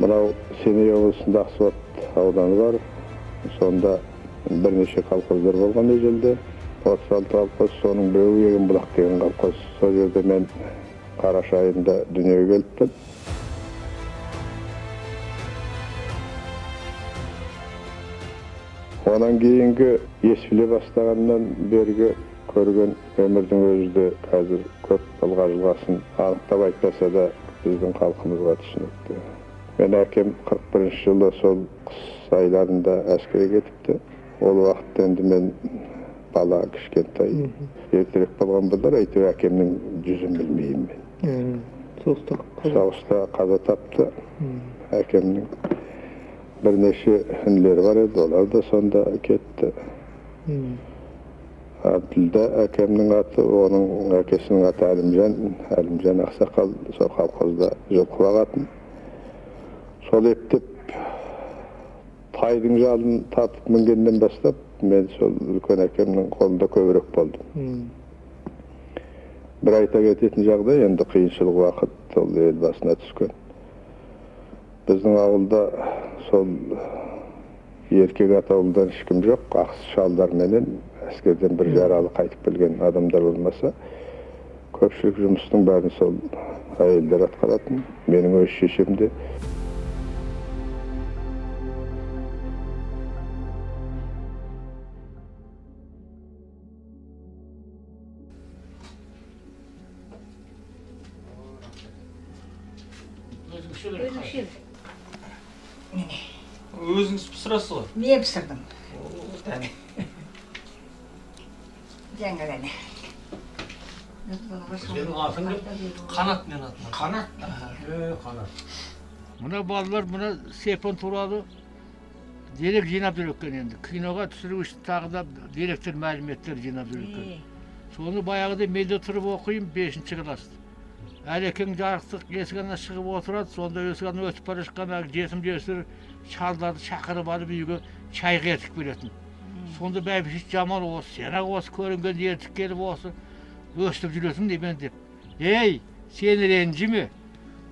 Мынау Семей облысында Ақсуат ауданы бар. Сонда бірнеше колхоздар болған ежелде. 36 колхоз, соның біреуі Егінбұлақ деген колхоз. Сол жерде мен қараша айында дүниеге келіппін. Онан кейінгі ес біле бастағаннан бергі көрген өмірдің өзі де қазір көп жылға жылғасын анықтап айтпаса да біздің халқымызға түсінікті. Мен әкем 41 жылы сол қыс айларында әскерге кетіпті. Ол уақытта енді мен бала кішкентай ертерек болған болар, әйтеуір әкемнің жүзін білмеймін мен. Соғыста қаза тапты. Әкемнің бірнеше інілері бар еді, олар да сонда кетті. Әбділда әкемнің аты, оның әкесінің аты Әлімжан Ақсақал, сол колхозда жылқы бағатын. Сол ептеп тайдың жалын тартып мінгеннен бастап, мен сол үлкен әкемнің қолында көбірек болдым. Бір айта кететін жағдай, енді қиыншылық уақыт ол ел басына түскен. Біздің ауылда сол еркек атаулыдан ешкім жоқ, ақсы шалдар менен әскерден бір жаралы қайтып келген адамдар болмаса, көпшілік жұмыстың бәрін сол әйелдер атқаратын. Менің өз шешем де. Өзіңіз пісіресіз ғой? Мен пісірдім. Жаңғыраны. Сенің атың Қанат мен атым. Қанат? Қанат. Мына балалар мына Сепон туралы дерек жинап жүр екен енді. Киноға түсіру үшін тағы да деректер, мәліметтер жинап жүр екен. Соны баяғыда мен де тұрып оқимын 5-ші класста. Әлекең жарықтық есігіне шығып отырады, сонда есігіне өтіп бара жатқан жетім жесір шалдарды шақырып алып үйге шайға ертіп келетін. Сонда бәйбіше жаман осы, сен-ақ осы көрінген ертіп келіп осы өстіп жүресің деймін деп. Ей, сен ренжіме,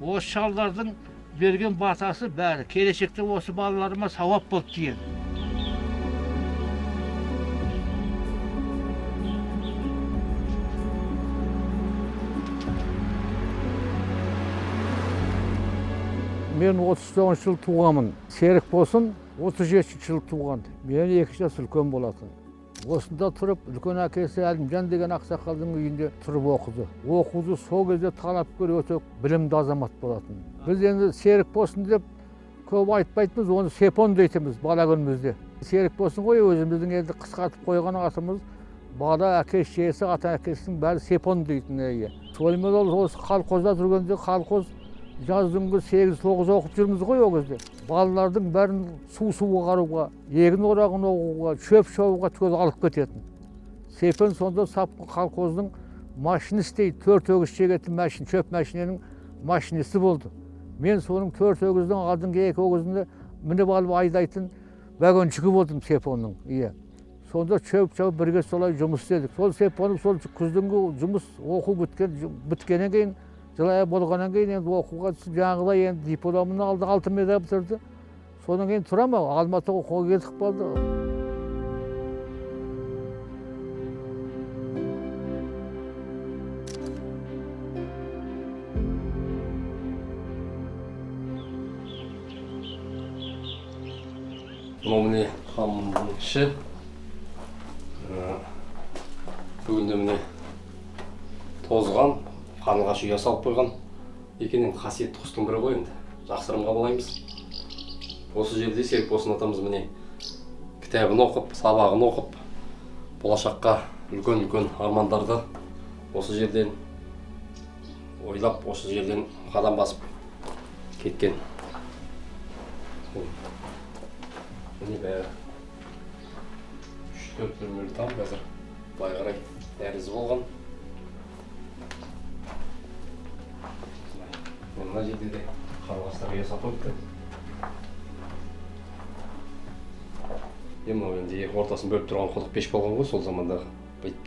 осы шалдардың берген батасы бәрі келешекте осы балаларыма сауап болды деген. Мен 39 жыл туғамын. Серік болсын 37 жыл туған. Мен 2 жас үлкен болатын. Осында тұрып, үлкен әкесі Әлімжан деген ақсақалдың үйінде тұрып оқыды. Оқуды сол кезде талапкер өте білімді азамат болатын. Біз енді Серік болсын деп көп айтпайтынбыз, оны Сепон дейтіміз бала күнімізде. Серік болсын ғой, өзіміздің енді қысқартып қойған атымыз бала әкесі, жесі, ата әкесінің бәрі Сепон дейтін. Сонымен ол осы колхозда жүргенде колхоз жаздың 8-9 оқып жүрміз ғой ол кезде. Балалардың бәрін суға қаруға, егін орағын оғуға, шөп шауға түгел алып кететін. Сепен сонда сапқы колхоздың машинисті, 4 өгіз шегетін машин, шөп машиненің машинисті болды. Мен соның 4 өгіздің алдыңғы 2 өгізінде мініп алып айдайтын вагончығы болдым Сепонның. Сонда шөп шау бірге солай жұмыс істедік. Сол Сепонның сол күздіңгі жұмыс оқу біткеннен кейін жылай болғаннан кейін енді оқуға түсіп жаңағыдай енді дипломын алды, 6 медаль бітірді. Содан кейін тұрам ау, Алматыға оқуға кетіп қалды. Мынау міне қамның іші. Бүгінде міне тозған, қарлығаш үйе салып қойған екенін қасиетті құстың бірі ғой енді. Жақсырым қабылаймыз. Осы жерде Серік болсын атамыз міне кітабын оқып, сабағын оқып, болашаққа үлкен армандарды осы жерден ойлап, осы жерден қадам басып кеткен. Міне бәрі 3-4 бөлмелі там қазір былай қарай дәлізі болған. Мына жерде де қарлығаштар үйе сатып өтті. Мынау енді ортасын бөліп тұрған құдық пеш болған ғой, сол замандағы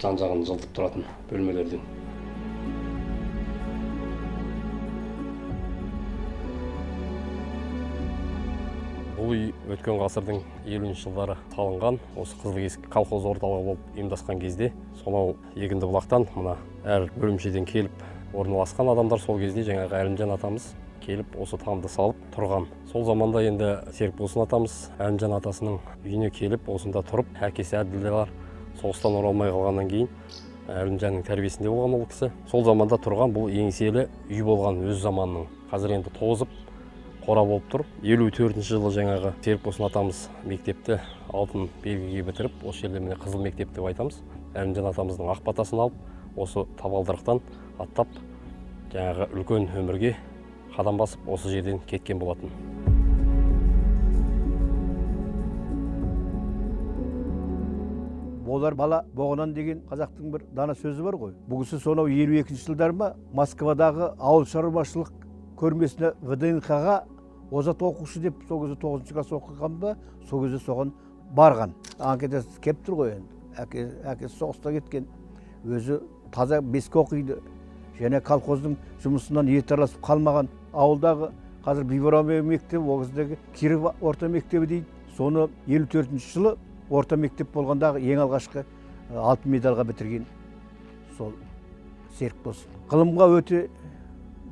жан-жағын жылытып тұратын бөлмелерден. Бұл үй өткен ғасырдың 50-ші жылдары салынған, осы Қызылкесік колхоз орталығы болып ұйымдасқан кезде, сонау Егіндібұлақтан мына әр бөлімшеден келіп орналасқан адамдар сол кезде жаңағы Әлімжан атамыз келіп осы тамды салып тұрған. Сол заманда енді Серікболсын атамыз Әлімжан атасының үйіне келіп осында тұрып, әкесі Әбділдалар соғыстан оралмай қалғаннан кейін Әлімжанның тәрбиесінде болған ол кісі. Сол заманда тұрған бұл еңселі үй болған өз заманның. Қазір енді тозып қора болып тұр. 54-ші жылы жаңағы Серікболсын атамыз мектепті алтын белгіге бітіріп, осы жерде міне қызыл мектеп деп айтамыз. Әлімжан атамыздың ақ батасын алып, осы табалдырықтан аттап, жаңағы үлкен өмірге қадам басып, осы жерден кеткен болатын. Болар бала боғынан деген қазақтың бір дана сөзі бар ғой. Бұл кісі сонау 52-ші жылдар ма Москвадағы ауыл шаруашылық көрмесіне ВДНХ-ға озат оқушы деп сол кезде 9-шы класс оқығанда сол кезде соған барған. Анкетасы кеп тұр ғой енді. Әкесі соғыста кеткен. Өзі таза беске оқиды. Және колхоздың жұмысынан етарласып қалмаған. Ауылдағы қазір Бибараме мектебі, ол кездегі Киров орта мектебі дейді. Соны 54-ші жылы орта мектеп болғандағы ең алғашқы алтын медальға бітірген сол Серікболсын. Ғылымға өте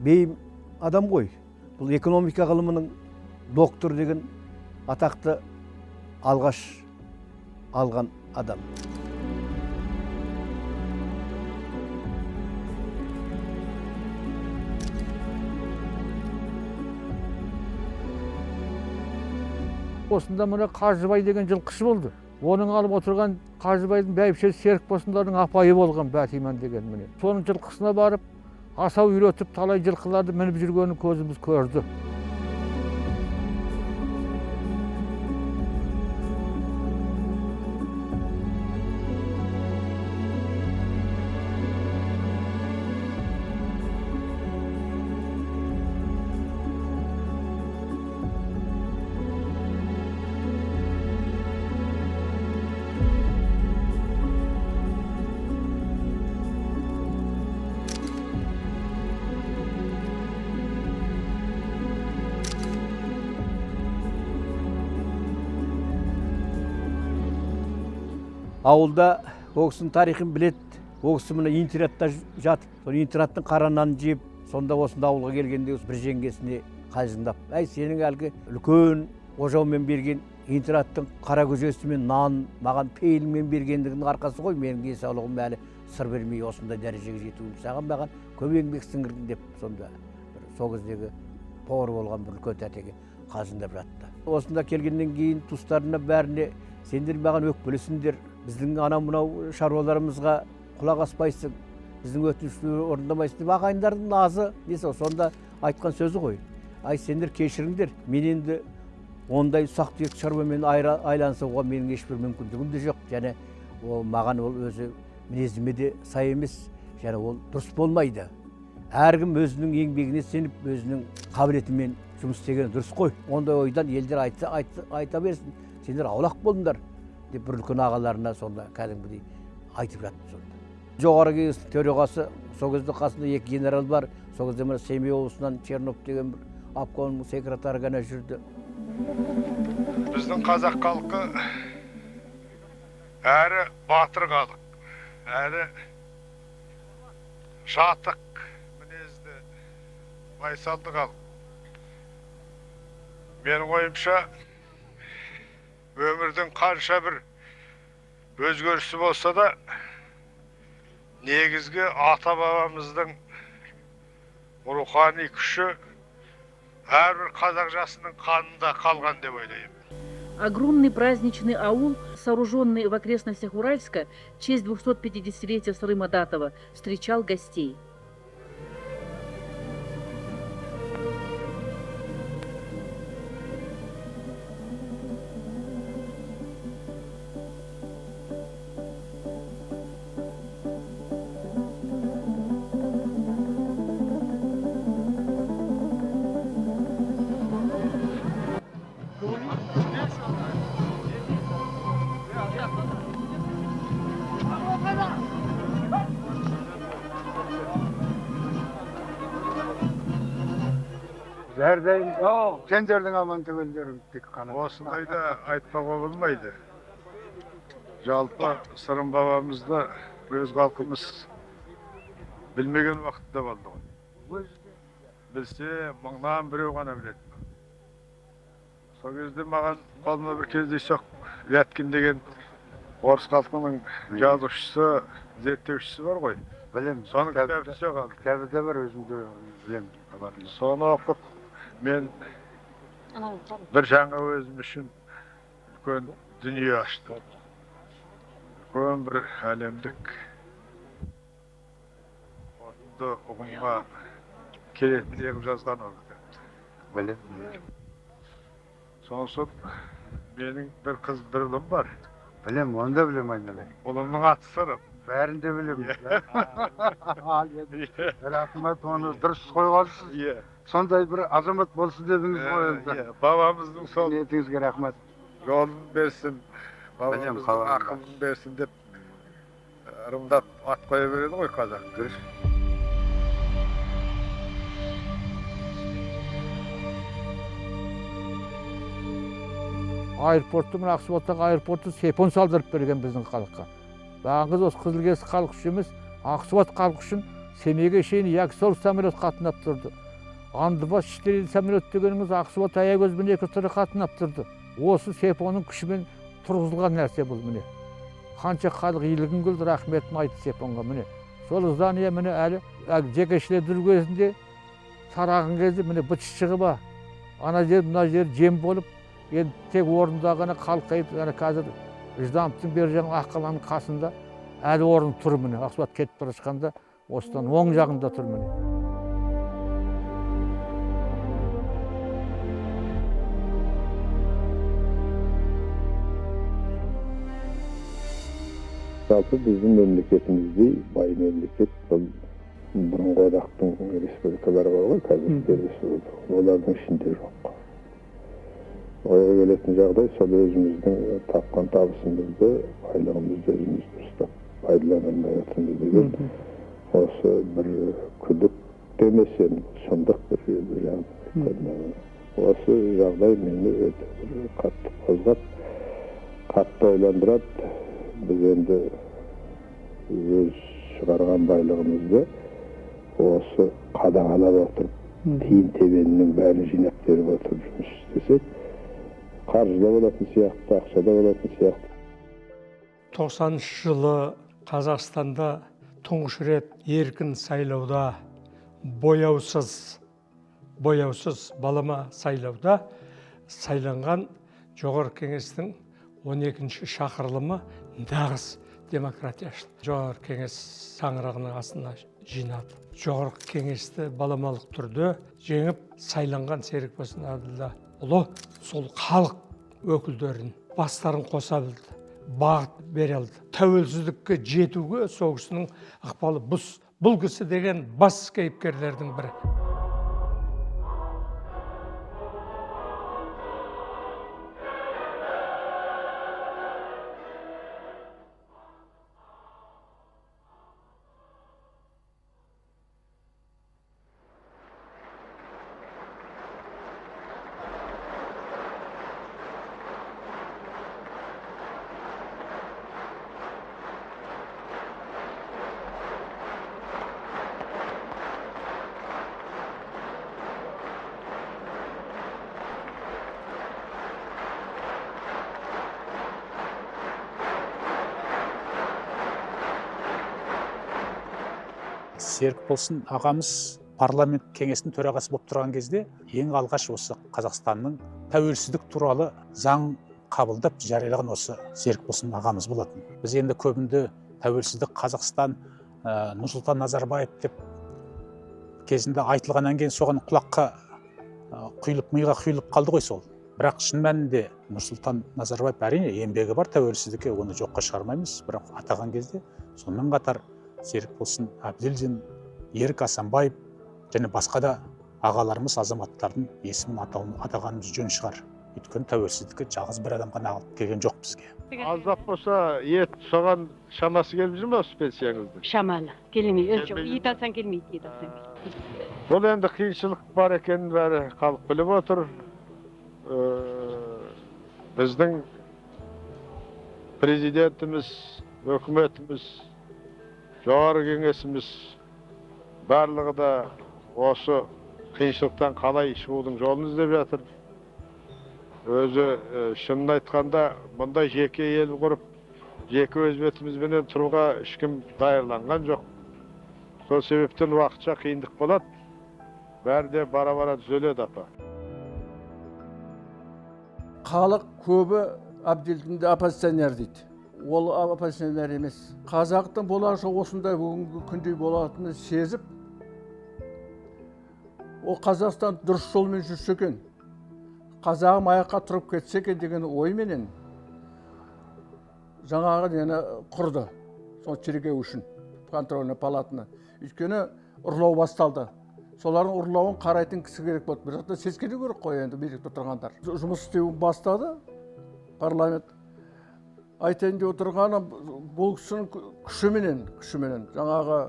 бейім адам ғой. Бұл экономика ғылымының доктор деген атақты алғаш алған адам. Осында мына Қажыбай деген жылқышы болды. Оның алып отырған Қажыбайдың бәйбішесі Серікболсындардың апайы болған Бәтиман деген міне. Соның жылқысына барып, асау үйретіп талай жылқыларды мініп жүргенін көзіміз көрді. Ауылда ол кісінің тарихын білет, ол кісі мына интернатта жатып, сол интернаттың қара нанын жеп, сонда осында ауылға келгенде бір жеңгесіне қалжыңдап, әй сенің әлгі үлкен ожаумен берген интернаттың қара көжесі мен нанын маған пейілмен бергендігінің арқасы ғой, менің денсаулығым әлі сыр бермей осындай дәрежеге жетуім. Саған маған көп еңбек сіңірдің деп сонда сол кездегі повар болған бір үлкен тәтеге қалжыңдап жатты. Осында келгеннен кейін туыстарына бәріне сендер маған өкпелесіңдер, біздің анау мынау шаруаларымызға құлақ аспайсың, біздің өтінішті орындамайсың деп ағайындардың назы несі сонда айтқан сөзі ғой. Ай сендер кешіріңдер, мен енді ондай ұсақ-түйек шаруамен айланысуға менің ешбір мүмкіндігім де жоқ. Және ол маған ол өзі мінезіме де сай емес, және ол дұрыс болмайды. Әркім өзінің еңбегіне сеніп, өзінің қабілетімен жұмыс істеген дұрыс қой. Ондай ойдан елдер айта берсін, сендер аулақ болыңдар деп бір үлкен ағаларына сонда кәдімгідей айтып жатты сонда. Жоғары кеңестің төрағасы, сол кезде қасында екі генерал бар, сол кезде мына Семей облысынан Чернов деген бір обкомның секретары ғана жүрді. Біздің қазақ халқы әрі батыр халық, әрі жатық мінезді, байсалды халық. Менің ойымша өмірдің қанша бір өзгерісі болса да, негізгі ата-бабамыздың рухани күші әрбір қазақ жасының қанында қалған деп ойлаймын. Огромный праздничный аул, сооруженный в окрестностях Уральска, в честь 250-летия Сырыма Датова, встречал гостей. Зәрдейін, сендердің аман түгелдерің тек қана. Осындайда айтпауға болмайды. Жалпы Сырым бабамызды өз халқымыз білмеген уақытта болды ғой. Білсе, мыңнан біреу ғана біледі. Сол кезде маған қолыма бір кездейсоқ Вяткин деген орыс халқының жазушысы, зерттеушісі бар ғой. Білем, Соның кітабы қалды. кітабы да бар, өзімде білем. Соны оқып, мен бір жаңа өзім үшін үлкен дүние аштым. Үлкен бір әлемдік отынды ұғымға келетін егіп жазған ол кітапты. Білем, Соңсып, менің бір қыз бір ұлым бар. білем, оны да білем айналайын. Ұлымның аты Сырым. Бәрін де білем. Рахмет, оны дұрыс қойғансыз. Сондай бір азамат болсын дедіңіз ғой енді. Бабамыздың сол Ниетіңізге рахмет. жолын берсін, Білем, бабамыздың қаламда. ақылын берсін деп ырымдап ат қоя береді ғой қазақ. Дұрыс. Аэропортты, мына Ақсуаттағы аэропортты сепон салдырып берген біздің халыққа. Бағыз осы Қызылкесік халық үшін емес, Ақсуат халық үшін Семейге шейін яки сол самолет қатынап тұрды. Андыбас Штирин самолет дегеніңіз Ақсуат аягөзбен екі түрі қатынап тұрды. Осы сепонның күшімен тұрғызылған нәрсе бұл міне. Қанша халық иілігін көрді, рахметін айтты сепонға міне. Сол здание міне әлі жекешелендіру кезінде сарағын кезде міне быт шығы ба. Ана жер, мына жер жем болып, енді тек орында ғана қалқайып, қазір Ждамовтың бер жағын Аққаланың қасында әлі орын тұр міне. Ақсуат кетіп бара жатқанда осыдан оң жағында тұр міне. Жалпы біздің мемлекетімізде бай мемлекет, бұл бұрынғы одақтың республикалары бар ғой, қазір республика, олардың ішінде жоқ. Ойға келетін жағдай, сол өзіміздің тапқан табысымызды, байлығымызды өзіміз дұрыстап пайдаланылмай жатырмыз деген осы бір күдік демес енді, шындық бір жағдай. Осы жағдай мені өте бір қатты қозғап, қатты ойландырады. Біз енді өз шығарған байлығымызды осы қадағалап отырып, тиын тебенінің бәрін жинап беріп отырып жұмыс істесек, қаржыда болатын сияқты, ақшада болатын сияқты. 90 жылы Қазақстанда тұңғыш рет еркін сайлауда, бояусыз балама сайлауда сайланған жоғарғы кеңестің 12-ші шақырылымы нағыз демократия ашты. Жоғарғы кеңес шаңырағының астына жинады. Жоғарғы кеңесті баламалық түрде жеңіп сайланған Серікболсын Әбділдаұлы сол халық өкілдерін бастарын қоса білді, бағыт бере алды. Тәуелсіздікке жетуге сол кісінің ықпалы бұл кісі деген бас кейіпкерлердің бірі. Серікболсын ағамыз парламент кеңесінің төрағасы болып тұрған кезде ең алғаш осы Қазақстанның тәуелсіздік туралы заң қабылдап жариялаған осы Серікболсын ағамыз болатын. Біз енді көбінде тәуелсіздік Қазақстан, Нұрсұлтан Назарбаев деп кезінде айтылғаннан кейін соған құлаққа миға құйылып қалды ғой сол. Бірақ шын мәнінде Нұрсұлтан Назарбаев әрине еңбегі бар тәуелсіздікке, оны жоққа шығармаймыз, бірақ атаған кезде сонымен қатар Серікболсын Әбділдин, Ерік Асанбаев және басқа да ағаларымыз азаматтардың есімін атағанымыз жөн шығар. өйткені тәуелсіздікті жалғыз бір адам ғана алып келген жоқ бізге. Аздап болса ет соған шамасы келіп жүр ме осы пенсияңызды? Шамалы келмейді, өлшеп ет алсаң келмейді, ет алсаң келмейді. Бұл енді қиыншылық бар екенін бәрі халық біліп отыр. Біздің президентіміз, өкіметіміз, жоғарғы кеңесіміз барлығы да осы қиыншылықтан қалай шығудың жолын іздеп жатыр. Өзі шынын айтқанда мұндай жеке ел құрып, жеке өз бетімізбенен тұруға ешкім даярланған жоқ. Сол себептен уақытша қиындық болады. Бәрі де бара-бара түзеледі, апа. Халық көбі Абдилдинді оппозиционер дейді. Ол оппозиционер емес. Қазақтың болашағы осындай бүгінгі күндей болатынын сезіп, ол Қазақстан дұрыс жолмен жүрсе екен, қазағым аяққа тұрып кетсе екен деген ойменен жаңағы нені құрды. Сол тергеу үшін, контрольный палатаны. Өйткені ұрлау басталды. Солардың ұрлауын қарайтын кісі керек болды. Бір жақта сескену керек қой енді билікте тұрғандар. Жұмыс істеуін бастады парламент. Айтайын деп отырғаны бұл кісінің күшіменен жаңағы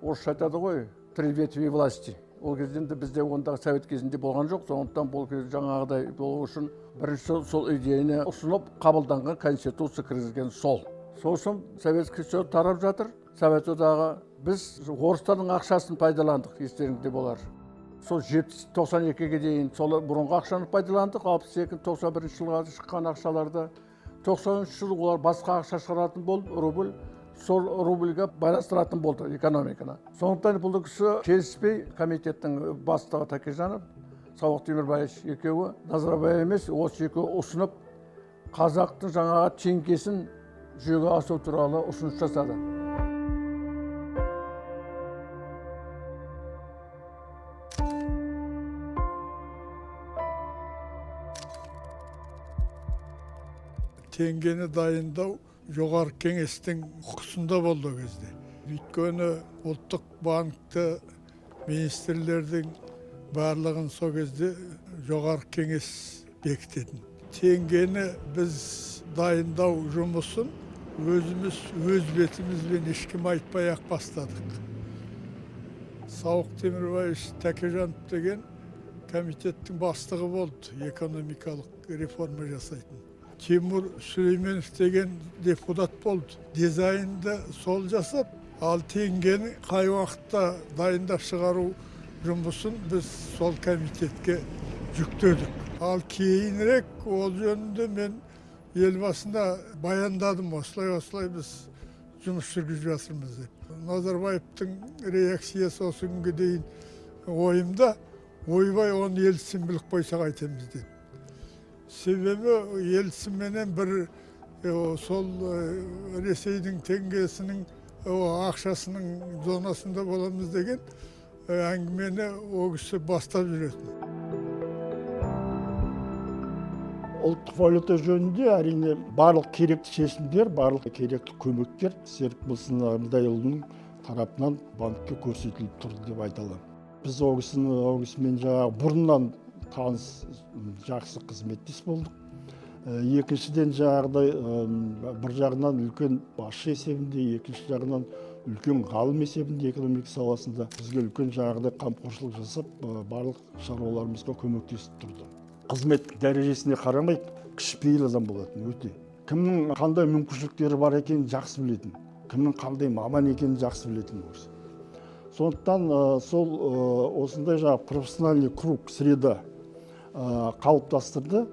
орысша айтады ғой, три ветви власти. Ол кезінде бізде ондағы совет кезінде болған жоқ, сондықтан бұл кезде жаңағыдай болу үшін бірінші сол идеяны ұсынып қабылданған конституция кіргізген сол. Сосын Советский Союз тарап жатыр. Совет одағы біз орыстардың ақшасын пайдаландық, естеріңізде болар. Сол 92-ге дейін сол бұрынғы ақшаны пайдаландық, 62-91 жылға шыққан ақшаларды 93 жыл олар басқа ақша шығаратын болып, рубль, сол рубльге байланыстыратын болды экономиканы. Сондықтан бұл кісі келіспей комитеттің бастығы Тәкежанов, Сауық Темірбаев екеуі, Назарбаев емес, осы екеуі ұсынып, қазақтың жаңағы теңгесін жүзеге асыру туралы ұсыныс жасады. Теңгені дайындау жоғары кеңестің құқысында болды о кезде. Өйткені ұлттық банкті министрлердің барлығын сол кезде жоғары кеңес бекітетін. Теңгені біз дайындау жұмысын өзіміз өз бетімізбен ешкім айтпай-ақ бастадық. Сауық Темірбаев Тәкежанов деген комитеттің бастығы болды, экономикалық реформа жасайтын. Тимур Сүлейменов деген депутат болды. Дизайнды сол жасап, ал теңгені қай уақытта дайындап шығару жұмысын біз сол комитетке жүктедік. Ал кейінірек ол жөнінде мен елбасына баяндадым, осылай біз жұмыс жүргізіп жатырмыз деп. Назарбаевтың реакциясы осы күнге дейін ойымда, ойбай оны елсін біліп қойсақ айтамыз деді. Себебі елсіменен бір сол Ресейдің теңгесінің ақшасының зонасында боламыз деген әңгімені о кісі бастап жүретін. Ұлттық валюта жөнінде әрине барлық керекті шешімдер, барлық керекті көмектер Серікболсын Амдайұлының тарапынан банкке көрсетіліп тұрды деп айта аламын. Біз о кісімен жаңағы бұрыннан таныс жақсы қызметтес болдық. Екіншіден жаңағыдай бір жағынан үлкен басшы есебінде, екінші жағынан үлкен ғалым есебінде экономика саласында бізге үлкен жаңағыдай қамқоршылық жасап, барлық шаруаларымызға көмектесіп тұрды. Қызмет дәрежесіне қарамай кішіпейіл адам болатын өте. Кімнің қандай мүмкіншіліктері бар екенін жақсы білетін, кімнің қандай маман екенін жақсы білетін осы. Сондықтан сол осындай жаңағы профессиональный круг, среда қалыптастырды.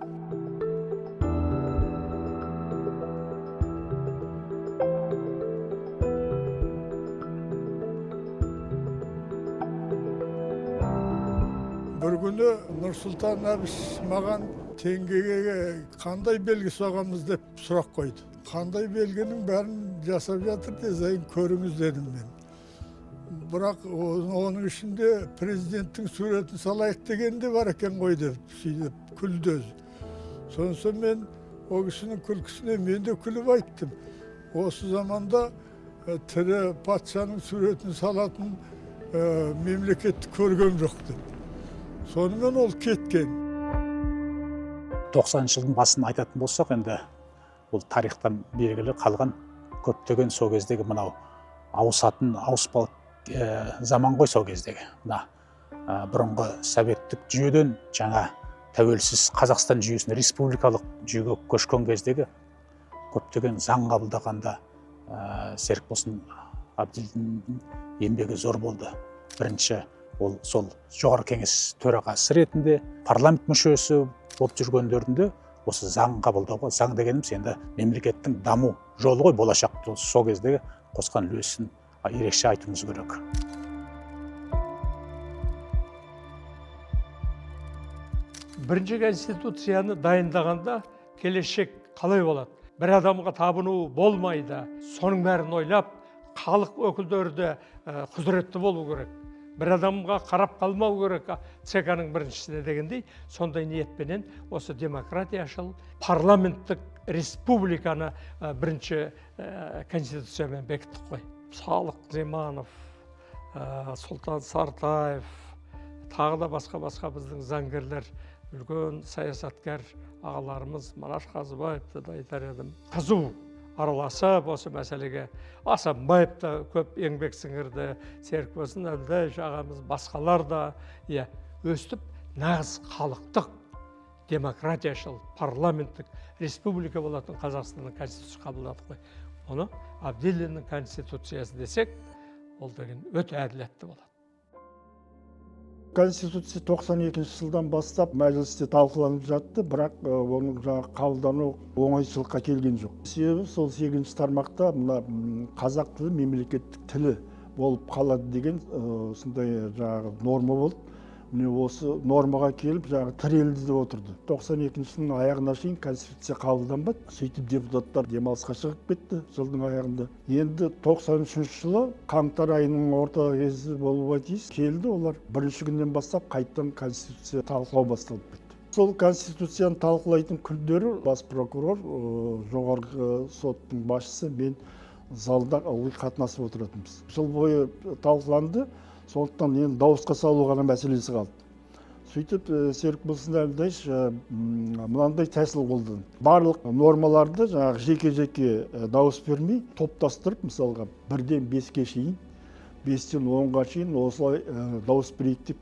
Бір күні Нұрсұлтан Әбіш маған теңгеге қандай белгі соғамыз деп сұрақ қойды. Қандай белгінің бәрін жасап жатыр десейін көріңіз дедім мен. Бірақ оның ішінде президенттің суретін салайық деген де бар екен ғой деп күлді өзі. Сонысы мен о кісінің күлкісіне мен де күліп айттым. Осы заманда тірі патшаның суретін салатын мемлекетті көрген жоқ деп. Сонымен ол кеткен. 90 жылдың басын айтатын болсақ, енді бұл тарихтан белгілі қалған көптеген сол кездегі мынау ауыспалы заман ғой сол кездегі. Мына бұрынғы советтік жүйеден жаңа тәуелсіз Қазақстан жүйесіне республикалық жүйеге көшкен кездегі көптеген заң қабылдағанда Серікболсын Абдилдин еңбегі зор болды. Бірінші ол сол жоғары кеңес төрағасы ретінде, парламент мүшесі болып жүргендерінде осы заң қабылдауға, заң дегеніміз енді мемлекеттің даму жолы ғой, болашақ сол кездегі қосқан үлесін ерекше айтуымыз керек. Бірінші конституцияны дайындағанда келешек қалай болады? Бір адамға табыну болмайды. Соның бәрін ойлап, халық өкілдері де құзыретті болу керек. Бір адамға қарап қалмау керек, ЦК-ның біріншісіне дегендей, сондай ниетпенен осы демократияшыл парламенттік республиканы бірінші конституциямен бекіттік қой. Салық Зиманов, Сұлтан Сартаев, тағы да басқа біздің заңгерлер, үлкен саясаткер ағаларымыз Мараш Қазыбаевты да айтар едім. Қызу араласып осы мәселеге. Асанбаев та көп еңбек сіңірді, Серікболсын Әбділдаев ағамыз, басқалар да өстіп нағыз халықтық демократияшыл парламенттік республика болатын Қазақстанның конституциясы қабылдадық қой. Оны Абдилдиннің конституциясы десек, ол деген өте әділетті болады. Конституция 92 жылдан бастап мәжілісте талқыланып жатты, бірақ оның қабылдану оңайшылыққа келген жоқ. Себебі сол 8-ші тармақта мына қазақ тілі мемлекеттік тілі болып қалады деген сондай норма болды. Міне осы нормаға келіп тірелді деп отырды. 92 жылдың аяғына шейін конституция қабылданбады. Сөйтіп депутаттар демалысқа шығып кетті жылдың аяғында. Енді 93 жылы қаңтар айының орта кезі болуға тиіс келді, олар бірінші күннен бастап қайтадан конституция талқылау басталып кетті. Сол конституцияны талқылайтын күндері бас прокурор, жоғарғы соттың басшысы, мен залда ылғи қатынасып отыратынбыз. Жыл бойы талқыланды. Сондықтан енді дауысқа салу ғана мәселесі қалды. Сөйтіп Серікболсын Әбділдаев мынандай тәсіл қолданды. Барлық нормаларды жеке-жеке дауыс бермей, топтастырып, мысалға 1-ден 5-ке шейін, 5-тен 10-ға шейін осылай дауыс берейік деп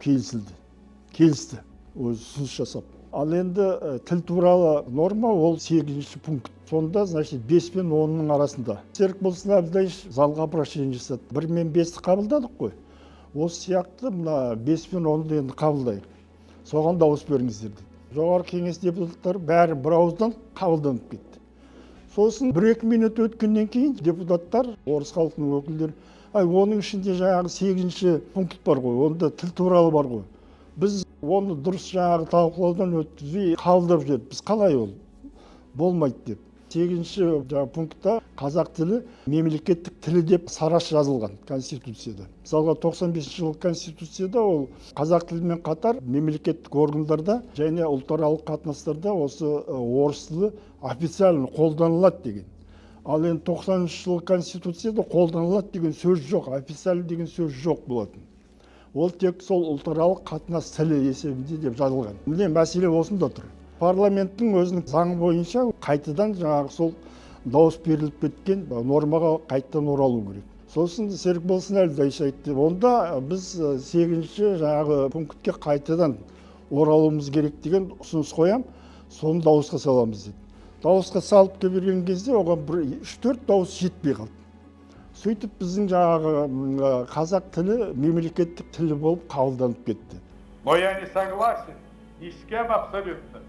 келісті, өзі ұсыныс жасап. Ал енді тіл туралы норма ол 8-ші пункт. Сонда, 5 пен 10-ның арасында. Серікболсын Әбділдаев залға прошение жасады. 1 мен 5-ті қабылдадық қой. Осы сияқты мына 5 пен 10-ды енді қабылдайық. Соған дауыс беріңіздер деді. Жоғары кеңес депутаттары бәрі бір ауыздан қабылданып кетті. Сосын 1-2 минут өткеннен кейін депутаттар, орыс халқының өкілдері, оның ішінде 8-ші пункт бар ғой, онда тіл туралы бар ғой. Біз оны дұрыс талқылаудан өткізбей қабылдап жүрдік. Біз қалай ол? Болмайды деп. 8-ші пунктта қазақ тілі мемлекеттік тілі деп сараш жазылған конституцияда. Мысалға 95 жылғы конституцияда ол қазақ тілімен қатар мемлекеттік органдарда және ұлтаралық қатынастарда осы орыс тілі официально қолданылады деген. Ал енді 90 жылғы конституцияда қолданылады деген сөз жоқ, официально деген сөз жоқ болатын. Ол тек сол ұлтаралық қатынас тілі есебінде деп жазылған. Міне мәселе осында тұр. Парламенттің өзінің заңы бойынша қайтадан сол дауыс беріліп кеткен нормаға қайтадан оралу керек. Сосын Серікболсын Әбділдаев айтты, онда біз 8-ші пунктке қайтадан оралуымыз керек деген ұсыныс қоям, соны дауысқа саламыз деді. Дауысқа салып берген кезде оған 3-4 дауыс жетпей қалды. Сөйтіп біздің қазақ тілі мемлекеттік тілі болып қабылданып кетті. Но я не согласен ни с кем абсолютно,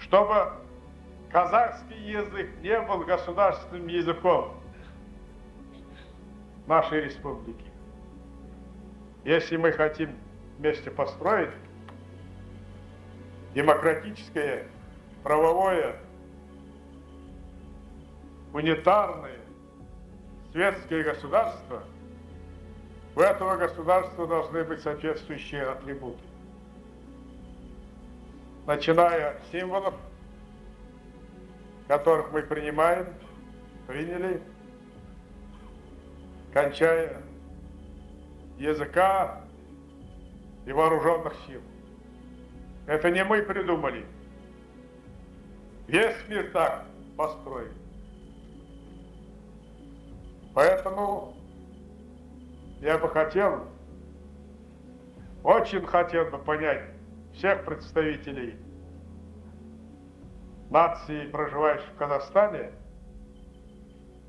чтобы казахский язык не был государственным языком нашей республики. Если мы хотим вместе построить демократическое, правовое, унитарное, светское государство, у этого государства должны быть соответствующие атрибуты. Начиная от символов, которых мы приняли, кончая языка и вооруженных сил. Это не мы придумали. Весь мир так построен. Поэтому я бы хотел, очень хотел бы понять всех представителей нации, проживающих в Казахстане,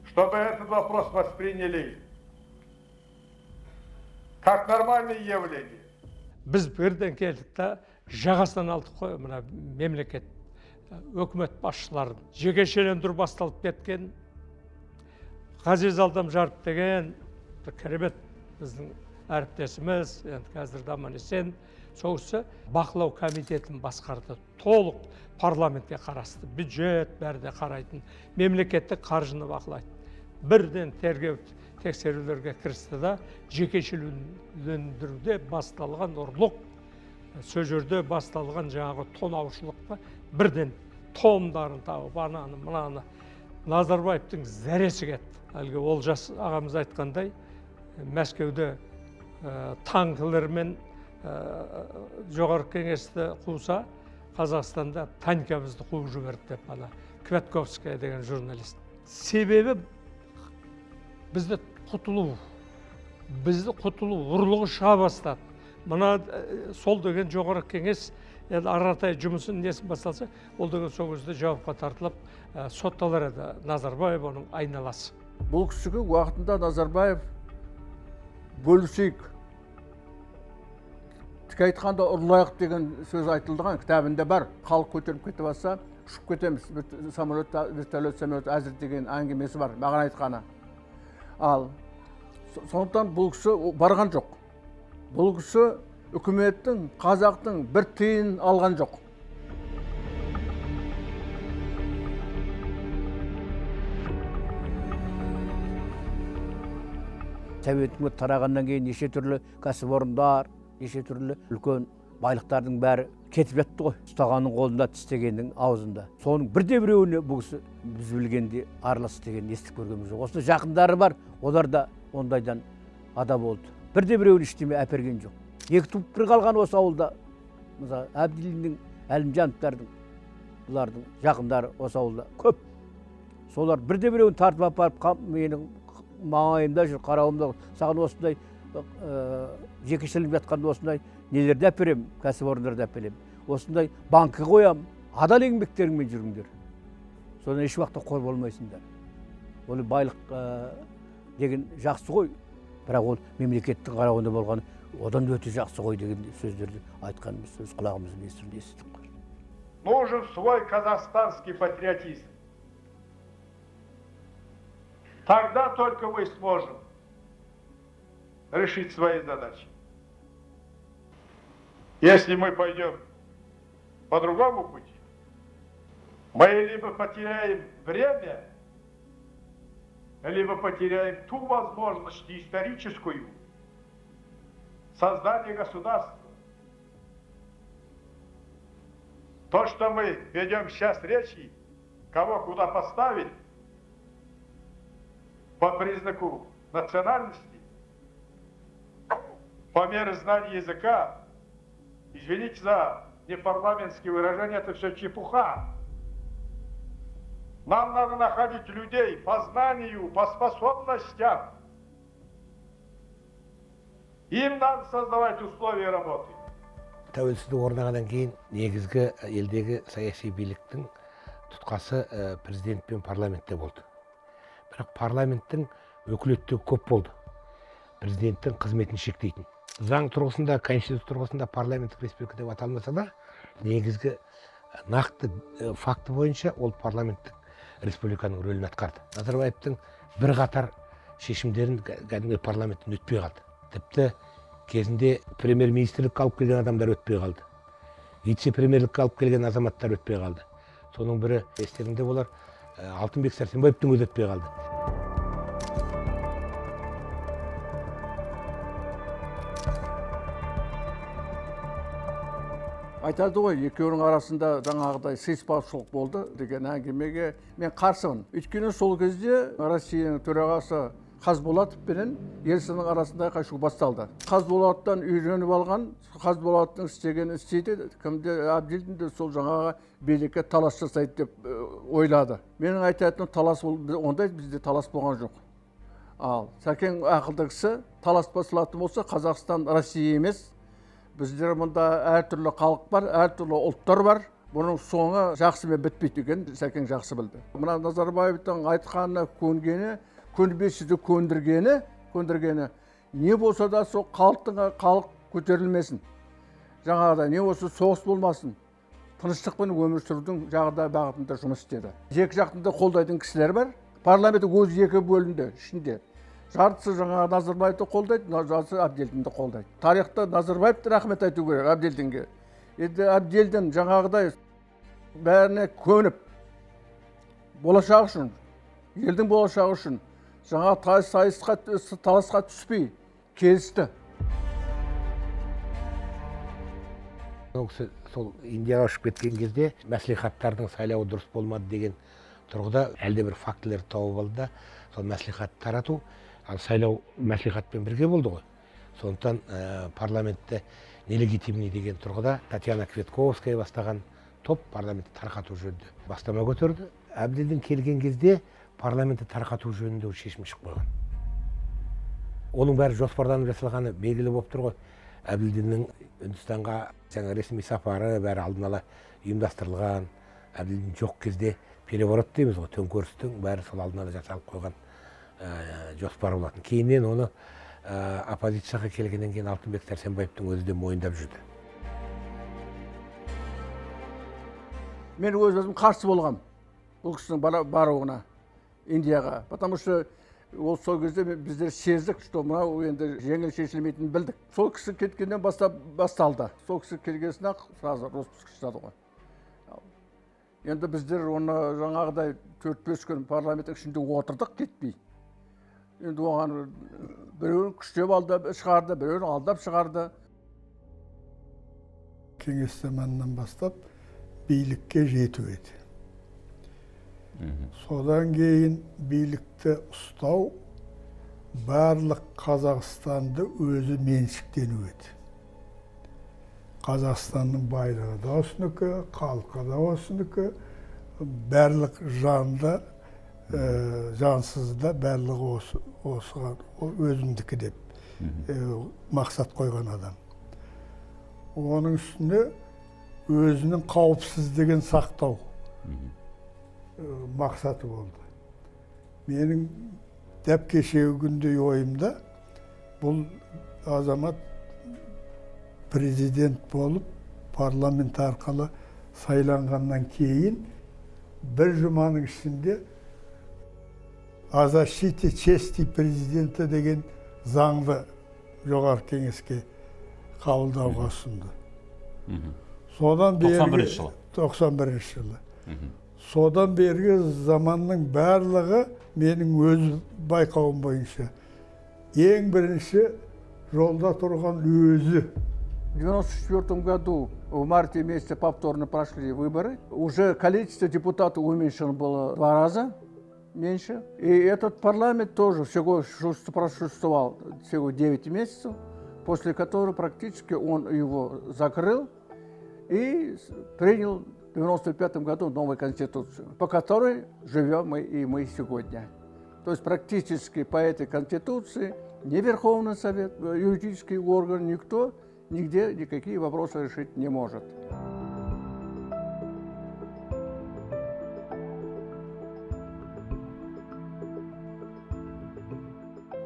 чтобы этот вопрос восприняли как нормальное явление. Біз бірден келдік та жағасынан алдық қой мына мемлекет өкімет басшыларын жекешелендіру басталып кеткен. Ғазиз Алдамжаров деген керемет біздің әріптесіміз, енді қазір аман есен, сол кісі бақылау комитетін басқарды. Толық парламентке қарасты, бюджет бәрде қарайтын, мемлекеттік қаржыны бақылайды. Бірден тергеу тексерулерге кірісті да, жекешелендіруде басталған ұрлық, сол жерде басталған жаңағы тонаушылыққа бірден томдарын тауып, ананы, мынаны Назарбаевтың зәресі кетті. Әлгі Олжас ағамыз айтқандай, Мәскеуде танкілермен жоғарғы кеңесті қуса, Қазақстанда танкамызды қуып жіберді деп, ана Кветковская деген журналист. Себебі бізді құтылу, ұрлығы шыға бастады. Мына сол деген жоғарғы кеңес аратай жұмысын несін басталса, ол деген сол кезде жауапқа тартылып, сотталар еді Назарбаев, оның айналасы. Бұл кісіге уақытында Назарбаев бөлісейік, тік айтқанда ұрлайық деген сөз айтылдыған кітабында бар. Халық көтеріп кетіп алса, ұшып кетеміз, вертолет әзір деген әңгімесі бар, маған айтқаны. Ал сондықтан бұл кісі барған жоқ. Бұл кісі үкіметтің, қазақтың бір тиын алған жоқ. Совет үкіметі тарағаннан кейін неше түрлі кәсіпорындар, неше түрлі үлкен байлықтардың бәрі кетіп жатты ғой. Ұстағанның қолында, тістегеннің аузында. Соның бірде-біреуіне бұл кісі біз білгенде аралас деген естіп көргеніміз жоқ. Осында жақындары бар, олар да ондайдан ада болды. Бірде-біреуін ештеме әперген жоқ. Екі туып бір қалған осы ауылда, мысалы, Әбділдің, Әлімжановтардың, бұлардың жақындары осы ауылда көп. Солар бірде-біреуін тартып апарып, менің маңайымда жүр, қарауымда, саған осындай жекешеленіп жатқанда осындай нелерді әперем, кәсіпорындарды әперем. Осындай банкы қоям, адал еңбектеріңмен жүріңдер. Содан еш уақытта қор болмайсыңдар. Ол байлық деген жақсы ғой, бірақ ол мемлекеттің қарауында болған одан өте жақсы ғой деген сөздерді айтқанымыз, сөз құлағымыздың естідік. Нужен свой казахстанский патриотизм. Тогда только мы сможем решить свои задачи. Если мы пойдем по другому пути, мы либо потеряем время, либо потеряем ту возможность историческую создания государства. То, что мы ведем сейчас речи, кого куда поставить, по признаку национальности, по мере знания языка, извините за непарламентские выражения, это все чепуха. Нам надо находить людей по знанию, по способностям. Им надо создавать условия работы. Тәуелсіздік орнағаннан кейін негізгі елдегі саяси биліктің тұтқасы президент пен парламентте болды. Бірақ парламенттің өкілеттігі көп болды. Президенттің қызметін шектейтін. Заң тұрғысында, конституция тұрғысында парламенттік республика деп аталмаса да, негізгі нақты факты бойынша ол парламенттік республиканың рөлін атқарды. Назарбаевтың бір қатар шешімдерін кәдімгі парламенттен өтпей қалды. Тіпті кезінде премьер-министрлік алып келген адамдар өтпей қалды. Вице-премьерлік алып келген азаматтар өтпей қалды. Соның бірі естеріңде болар, Алтынбек Сәрсенбаевтың өзі өтпей қалды. Айтады ғой, екеуінің арасында жаңағыдай сыйыспаушылық болды деген әңгімеге мен қарсымын. Өйткені сол кезде Россияның төрағасы Қазболатов пенен Ельциннің арасында қашу басталды. Қазболаттан үйреніп алған, Қазболаттың істегенін істейді, кімде Абдилдин де сол жаңағы билікке талас жасайды деп ойлады. Менің айтатыным талас ондай бізде талас болған жоқ. Ал Сәкен ақылды кісі талас басылатын болса, Қазақстан Россия емес. Біздер мұнда әртүрлі халық бар, әртүрлі ұлттар бар. Бұның соңы жақсымен бітпейді екен Сәкен жақсы білді. Мына Назарбаевтың айтқанына көнгені, көнбесізді көндіргені не болса да сол халық көтерілмесін. Жаңағыда не болса соғыс болмасын. Тыныштықпен өмір сүрудің жағда бағытында жұмыс істеді. Екі жақтында қолдайтын кісілер бар. Парламент өзі екі бөлінді ішінде. Жартысы жаңағы Назарбаевты қолдайды, жартысы Абдилдинді қолдайды. Тарихта Назарбаевты рахмет айту керек Абдилдинге. Енді Абдилдин жаңағыдай бәріне көніп, болашағы үшін, елдің болашағы үшін жаңа таласқа түспей келісті. Сол Индияға ұшып кеткен кезде мәслихаттардың сайлауы дұрыс болмады деген тұрғыда әлде бір фактілер тауып алды да, сол мәслихат тарату, ал сайлау мәслихатпен бірге болды ғой. Сондықтан парламентте нелегитимный деген тұрғыда Татьяна Кветковская бастаған топ парламентті тарқату жөнінде бастама көтерді. Абдилдин келген кезде парламентті тарқату жөнінде шешім шығып қойған. Оның бәрі жоспарданып жасалғаны белгілі болып тұр ғой. Абдилдиннің Үндістанға жаңа ресми сапары бәрі алдын ала ұйымдастырылған. Абдилдин жоқ кезде переворот дейміз ғой, төңкерістің бәрі сол алдын ала жасалып қойған жоспар болатын. Кейіннен оны оппозицияға келгеннен кейін Алтынбек Сәрсенбаевтың өзі де мойындап жүрді. Мен өзім қарсы болғам бұл кісінің баруына Индияға. Потому что ол сол кезде біздер сездік, что мынау енді жеңіл шешілмейтінін білдік. Сол кісі кеткеннен басталды. Сол кісі келгесін-ақ сразу распуск жасады ғой. Енді біздер оны жаңағыдай 4-5 күн парламенттің ішінде отырдық, кетпей. Енді оған біреуін күштеп шығарды, біреуін алдап шығарды. Кеңес заманынан бастап билікке жету еді. Содан кейін билікті ұстау барлық Қазақстанды өзі меншіктену еді. Қазақстанның байлығы да осынікі, халқы да осынікі, барлық жанды, жансыз да барлығы осыған өзімдікі деп мақсат қойған адам. Оның үстіне өзінің қауіпсіздігін сақтау мақсаты болды. Менің дәп кешегі күндей ойымда бұл азамат президент болып, парламент арқылы сайланғаннан кейін бір жұманың ішінде «О защите чести президента» деген заңды жоғарғы кеңеске қабылдауға ұсынды. Содан бергі 91 жылы. Содан бергі заманның барлығы менің өз байқауым бойынша ең бірінші жолда тұрған өзі. В 1994 году в марте месяце повторно прошли выборы. Уже количество депутатов уменьшено было 2 раза меньше. И этот парламент тоже всего просуществовал всего 9 месяцев, после которого практически он его закрыл и принял в 1995 году новую конституцию, по которой живем мы сегодня. То есть практически по этой конституции ни Верховный Совет, юридический орган, никто нигде никакие вопросы решить не может.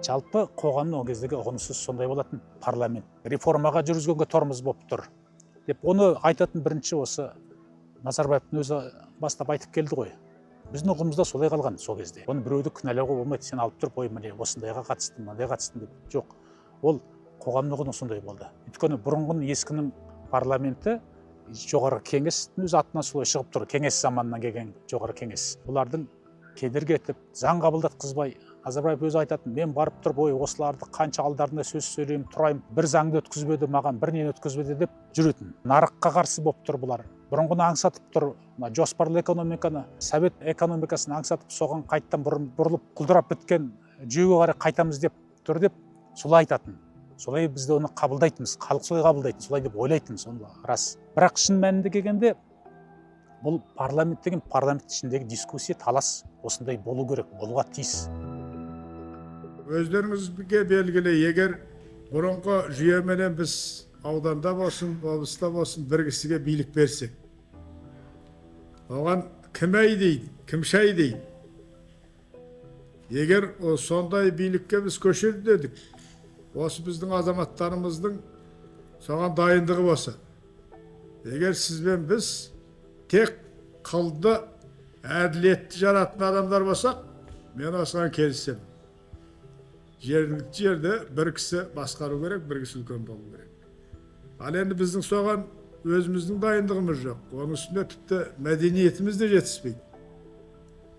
Жалпы қоғамның ол кездегі ұғынысы сондай болатын. Парламент реформаға жүргізгенге тормоз болып тұр деп оны айтатын бірінші осы Назарбаевтың өзі бастап айтып келді ғой. Біздің ұғымызда солай қалған сол кезде. Оны біреуді кінәлауға болмайды. Сен алып тұрып, ой, міне осындайға қатыстым, мынандай қатыстым деп. Жоқ. Ол қоғамның ұғыны сондай болды. Өйткені бұрынғы ескінің парламенті жоғарғы кеңестің өз атынан солай шығып тұр. Кеңес заманынан келген жоғарғы кеңес. Бұлардың кедергі етіп, заң қабылдатқызбай, Назарбаев өзі айтатын, мен барып тұрып, ой, осыларды қанша алдарында сөз сөйлеймін, тұрайым, бір заңды өткізбеді, маған бір нені өткізбеді деп жүретін. Нарыққа қарсы болып тұр бұлар. Бұрынғыны аңсатып тұр, жоспарлы экономиканы, совет экономикасын аңсатып, соған қайттан бұрылып құлдырап біткен жүйеге қарай қайтамыз деп тұр деп солай айтатын. Солай бізді оны қабылдайтынбыз, халық солай қабылдайтын, солай деп ойлайтынбыз, оны рас. Бірақ шын мәнінде келгенде бұл парламент деген парламент ішіндегі дискуссия, талас осындай болу керек, болуға тиіс. Өздеріңізге белгілі, егер бұрынғы жүйеменен біз ауданда болсын, облыста болсын бір кісіге билік берсек, оған кім әй дейді, кім шай дейді. Егер сондай билікке біз көшер дедік, осы біздің азаматтарымыздың соған дайындығы болса, егер сізбен біз тек қылды, әділетті жаратын адамдар болсақ, мен осыған келісемін. Жергілікті жерде бір кісі басқару керек, бір кісі үлкен болу керек. Ал енді біздің соған өзіміздің дайындығымыз жоқ. Оның үстінде тіпті мәдениетіміз де жетіспейді.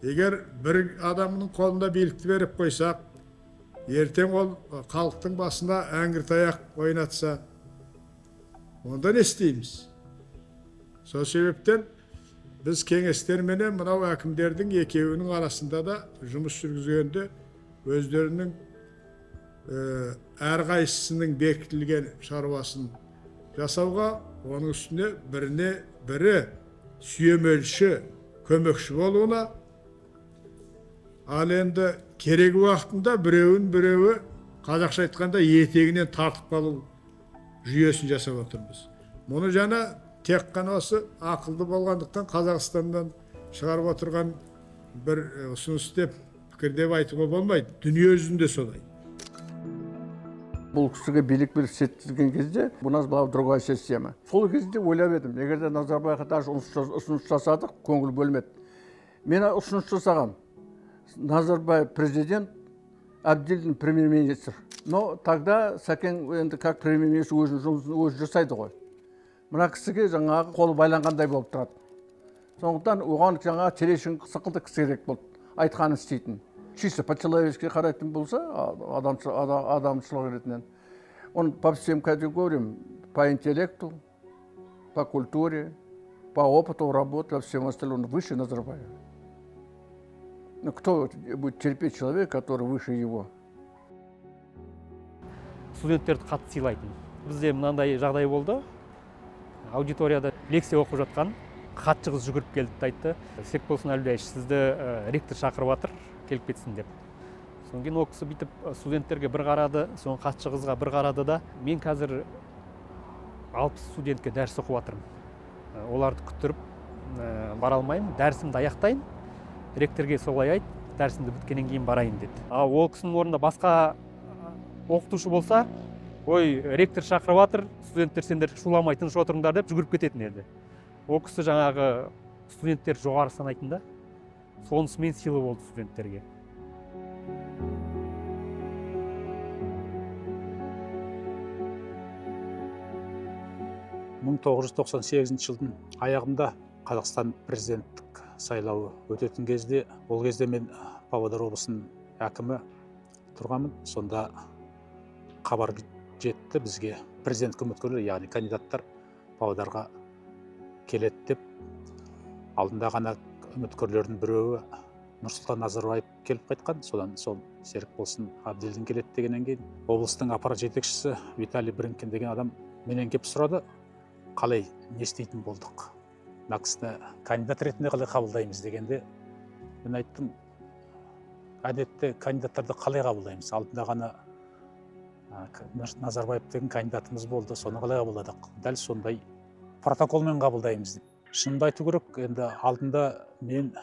Егер бір адамның қолында билікті беріп қойсақ, ертең ол халықтың басына әңгір таяқ ойнатса, онда не істейміз? Сол себептен біз кеңестерменен мынау әкімдердің екеуінің арасында да жұмыс жүргізгенде өздерінің әрқайсысының бекітілген шаруасын жасауға, оның үстіне біріне бірі сүйемелші, көмекші болуына, ал енді керек уақытында біреуі қазақша айтқанда етегінен тартып қалу жүйесін жасап отырмыз. Мұны жаңа тек қана осы ақылды болғандықтан Қазақстаннан шығарып отырған бір ұсыныс деп, пікір деп айтуға болмайды. Дүние жүзінде солай. Бұл кісіге билік берсетілген кезде, у нас была другая система. Сол кезде ойлап едім, егер де Назарбаевқа даже ұсыныс жасадық, көңіл бөлмеді. Мен ұсыныс жасағам. Назарбаев президент, Абдилдин премьер-министр. Но тогда Сәкен енді как премьер-министр өзінің жұмысын өзі жасайды ғой. Мына кісіге жаңағы қолы байланғандай болып тұрады. Сондықтан оған жаңағы телешін сықылды кісі керек болды, айтқанын істейтін. Чисто по-человечески қарайтын болса, адамшылық ретінен. Он по всем категориям, по интеллекту, по культуре, по опыту работы, по всем остальным, выше Назарбаева. Но кто будет терпеть человека, который выше его? Студенттерді қатты сыйлайтын. Бізде мынандай жағдай болды. Аудиторияда лекция оқып жатқан хатшы қыз жүгіріп келді, айтты: Серікболсын Әлбаевич, сізді ректор шақырып жатыр, келіп кетсін деп. Содан кейін ол кісі бүйтіп студенттерге бір қарады, соң хатшы қызға бір қарады да, мен қазір 60 студентке дәріс оқып жатырмын. Оларды күттіріп бара алмаймын, дәрісімді аяқтайын. Ректорге солай айт, дәрісімді біткеннен кейін барайын деді. Ал ол кісінің орнында басқа оқытушы болса, ой, ректор шақырып жатыр, студенттер сендер шуламай тыныш отырыңдар деп жүгіріп кететін еді. Ол кісі жаңағы студенттер жоғары санайтын да, сонысымен сыйлы болды студенттерге. жылдың аяғында Қазақстан президенттік сайлауы өтетін кезде, ол кезде мен Павлодар облысының әкімі тұрғанмын. Сонда хабар жетті бізге, президент үміткерлер, яғни кандидаттар Павлодарға келеді деп. Алдында ғана үміткерлердің біреуі Нұрсұлтан Назарбаев келіп қайтқан, содан сол Серікболсын Абдилдин келеді дегеннен кейін облыстың аппарат жетекшісі Виталий Брынкин деген адам менен кеп сұрады, қалай не істейтін болдық, мына кісіні кандидат ретінде қалай қабылдаймыз дегенде, мен айттым, әдетте кандидаттарды қалай қабылдаймыз, алдында ғана Назарбаев деген кандидатымыз болды, соны қалай қабылдадық, дәл сондай протоколмен қабылдаймыз деп. Шынымды айту керек, енді алдында мен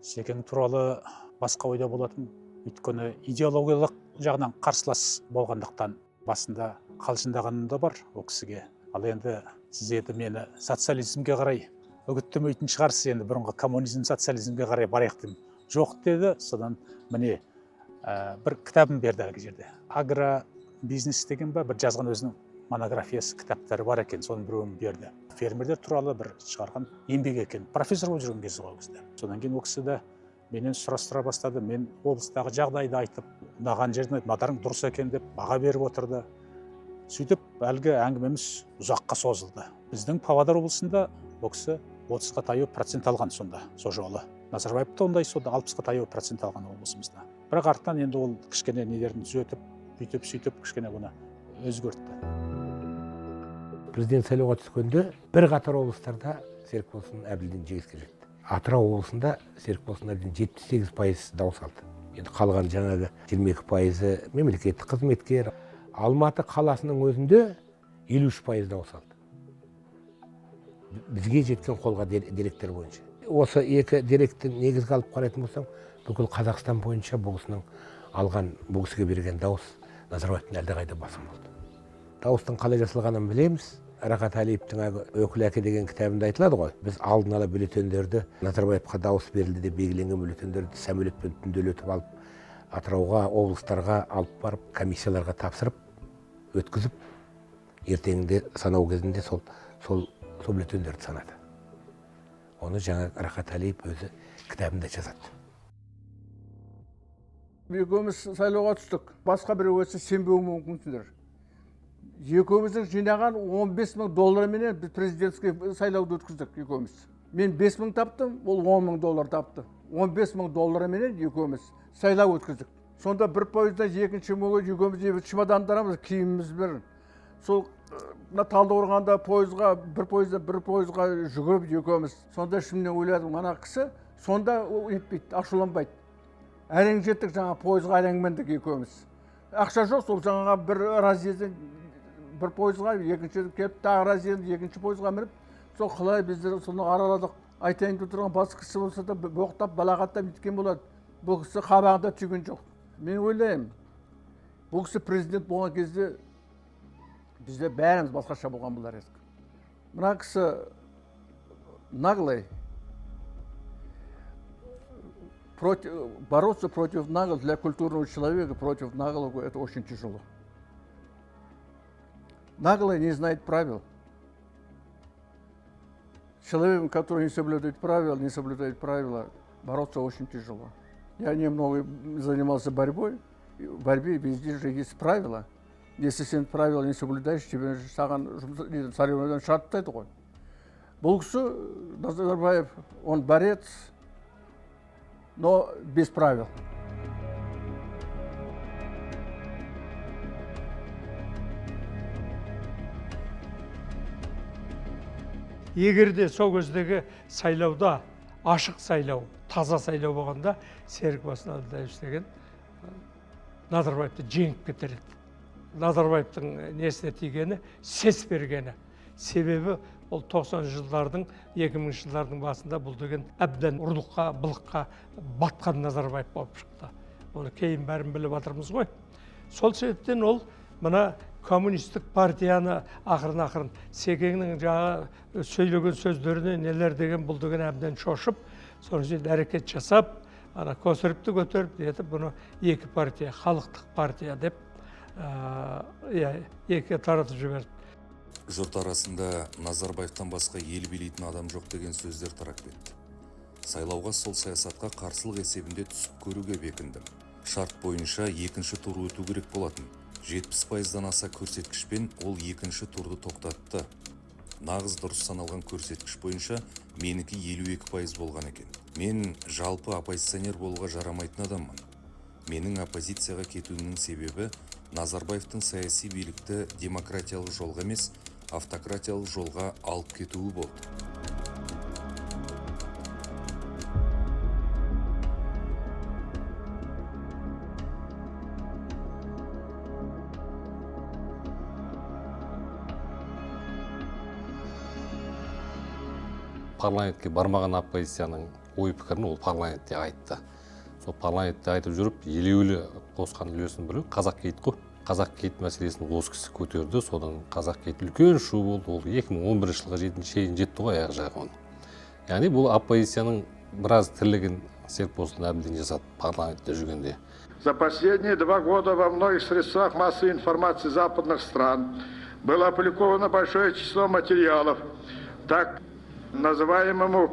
Секең туралы басқа ойда болатын, өйткені идеологиялық жағынан қарсылас болғандықтан басында қалжыңдағаным да бар ол кісіге. Ал енді сіз енді мені социализмге қарай үгіттемейтін шығарсыз, енді бұрынғы коммунизм социализмге қарай барайық деймін. Жоқ деді, содан міне бір кітабын берді әлгі жерде. Агробизнес деген бір жазған өзінің монографиясы, кітаптары бар екен, соның біреуін берді. Фермерлер туралы бір шығарған еңбек екен. Профессор болып жүрген кезі ғой бізде. Содан кейін ол кісі де менен сұрастыра бастады. Мен облыстағы жағдайды айтып, мынаған жерден мынадарың дұрыс екен деп баға беріп отырды. Сөйтіп, әлгі әңгімеміз ұзаққа созылды. Біздің Павлодар облысында ол кісі 30-ға таяу процент алған сонда, сол жолы. Назарбаев та ондай сонда 60-ға таяу процент алған облысымызда. бірақ артынан енді ол кішкене нелерін түзетіп бүйтіп сөйтіп кішкене бұны өзгертті. Президент сайлауға түскенде бір қатар облыстарда Серікболсын Әбділдин жеңіске жетті. Атырау облысында Серікболсын Әбділдин 78% дауыс алды. Енді қалған жаңағы 22% мемлекеттік қызметкер. Алматы қаласының өзінде 53% дауыс алды. Бізге жеткен қолға деректер бойынша. Осы екі деректі негізге алып қарайтын болсам, бүкіл Қазақстан бойынша бұл кісінің алған, бұл кісіге берген дауыс Назарбаевтың әлдеқайда басым болды. Дауыстың қалай жасалғанын білеміз. Рахат Әлиевтің «Өкіл әке» деген кітабында айтылады ғой. Біз алдын ала бюллетендерді, Назарбаевқа дауыс берілді деп белгіленген бюллетендерді самолетпен түнделетіп алып, Атырауға, облыстарға алып барып, комиссияларға тапсырып, өткізіп, ертеңінде санау кезінде сол бюллетендерді санады. Оны жаңа Рахат Әлиев өзі кітабында жазады. Екеуміз сайлауға түстік. Басқа бір өтсе сенбеуі мүмкінсіздер. Екеуміздің жинаған $15,000 менен біз президентский сайлауды өткіздік екеуміз. Мен $5,000 таптым, ол $10,000 тапты. $15,000 менен екеуміз сайлау өткіздік. Сонда бір пойызда екінші мөге екеуміз чемодандарымыз, киіміміз бір. Сол Талдықорғанда бір пойызға жүгіріп екеуміз. Сонда ішімнен ойладым, ана кісі сонда етпейді, ашуланбайды. Әрең жеттік, жаңа пойызға әрең міндік екеуміз. Ақша жоқ, сол жаңаға бір разъезден бір пойызға, екінші келіп, тағы разъезден екінші пойызға мініп, сол қалай біздер соны араладық. Айтайын тұрған бас кісі болса да боқтап, балағаттап неткен болады. Бұл кісі қабағында түйген жоқ. Мен ойлаймын, бұл кісі президент болған кезде бізде бәріміз басқаша болған болар едік. Мына кісі наглый, бороться против наглого для культурного человека, против наглого, это очень тяжело. Наглый не знает правил. Человек, который не соблюдает правила, бороться очень тяжело. Я немного занимался борьбой. В борьбе везде же есть правила. Если сен правила не соблюдаешь, тебе саған соревнованиедан шарттайды ғой. Бұл кісі Назарбаев, он борец, но без правил. Егер де сол кездегі сайлауда ашық сайлау, таза сайлау болғанда Серікболсын Әбділдаев деген Назарбаевты жеңіп кетер еді. Назарбаевтың несіне тигені, сес бергені. Себебі ол 90 жылдардың, 2000 жылдардың басында бұл деген әбден ұрлыққа, былыққа батқан Назарбаев болып шықты. Оны кейін бәрін біліп жатырмыз ғой. Сол себептен ол мына коммунистік партияны ақырын Секеңнің жағы сөйлеген сөздеріне нелер деген бұл деген әбден шошып, сонысын әрекет жасап, көсіріпті көтеріп, етіп бұны екі партия, халықтық партия деп екі таратып жіберді. Жұрт арасында Назарбаевтан басқа ел билейтін адам жоқ деген сөздер тарап кетті. Сайлауға сол саясатқа қарсылық есебінде түсіп көруге бекіндім. Шарт бойынша екінші тур өту керек болатын. 70%-дан аса көрсеткішпен ол екінші турды тоқтатты. Нағыз дұрыс саналған көрсеткіш бойынша менікі 52% болған екен. Мен жалпы оппозиционер болуға жарамайтын адаммын. Менің оппозицияға кетуімнің себебі Назарбаевтың саяси билікті демократиялық жолға емес, автократиялық жолға алып кетуі болды. Парламентке бармаған оппозицияның ой пікірін ол парламентте айтты. Сол парламентте айтып жүріп, елеулі қосқан үлесін білу, қазақ кейт қой. Қазақ кейт мәселесін осы кісі көтерді, содан қазақ кейт үлкен шу болды. Ол 2011 жылға жетті ғой аяқ жағы оны. Яғни бұл оппозицияның біраз тірлігін Серікболсын Әбділдин жасады парламентте жүргенде. За последние 2 года во многих средствах массовой информации западных стран было опубликовано большое число материалов, так называемому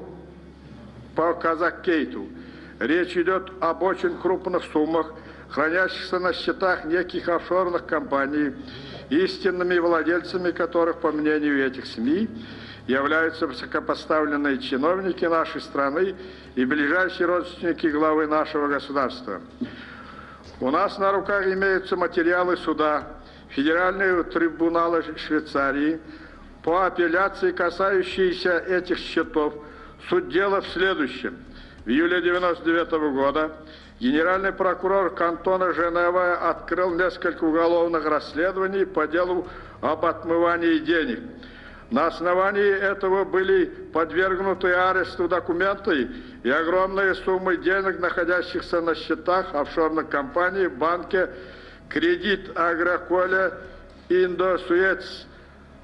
по Казахкейту. Речь идет об очень крупных суммах, хранящихся на счетах неких офшорных компаний, истинными владельцами которых, по мнению этих СМИ, являются высокопоставленные чиновники нашей страны и ближайшие родственники главы нашего государства. У нас на руках имеются материалы суда Федерального трибунала Швейцарии по апелляции, касающейся этих счетов. Суть дела в следующем. В июле 1999 года генеральный прокурор кантона Женева открыл несколько уголовных расследований по делу об отмывании денег. На основании этого были подвергнуты аресту документы и огромные суммы денег, находящихся на счетах офшорных компаний в банке «Кредит Агроколе Индо-Суэц».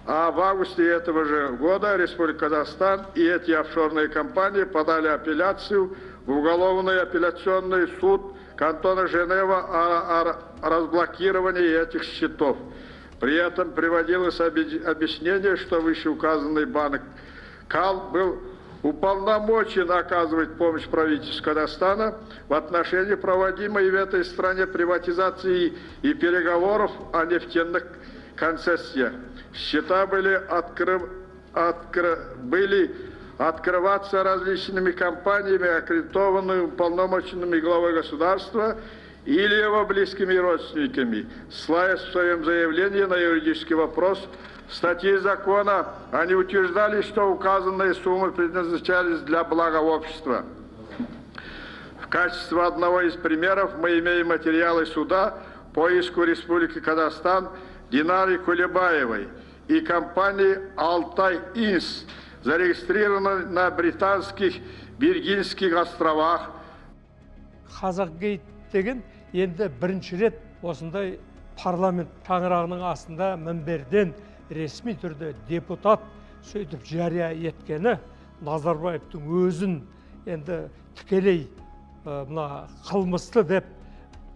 А в августе этого же года Республика Казахстан и эти офшорные компании подали апелляцию в уголовный апелляционный суд кантона Женева о разблокировании этих счетов. При этом приводилось объяснение, что вышеуказанный банк КАЛ был уполномочен оказывать помощь правительству Казахстана в отношении проводимой в этой стране приватизации и переговоров о нефтяных концессиях. Счета были открываться различными компаниями, аккредитованными уполномоченными главой государства или его близкими родственниками, ссылаясь в своем заявлении на юридический вопрос статьи закона, они утверждали, что указанные суммы предназначались для блага общества. В качестве одного из примеров мы имеем материалы суда по иску Республики Казахстан Динары Кулебаевой и компании «Алтай-Инс», зарегистрированной на британских Виргинских островах. Қазақгейт деген енді бірінші рет осындай парламент шаңырағының астында мінберден ресми түрде депутат сөйтіп жария еткені Назарбаевтың өзін енді тікелей мына қылмысты деп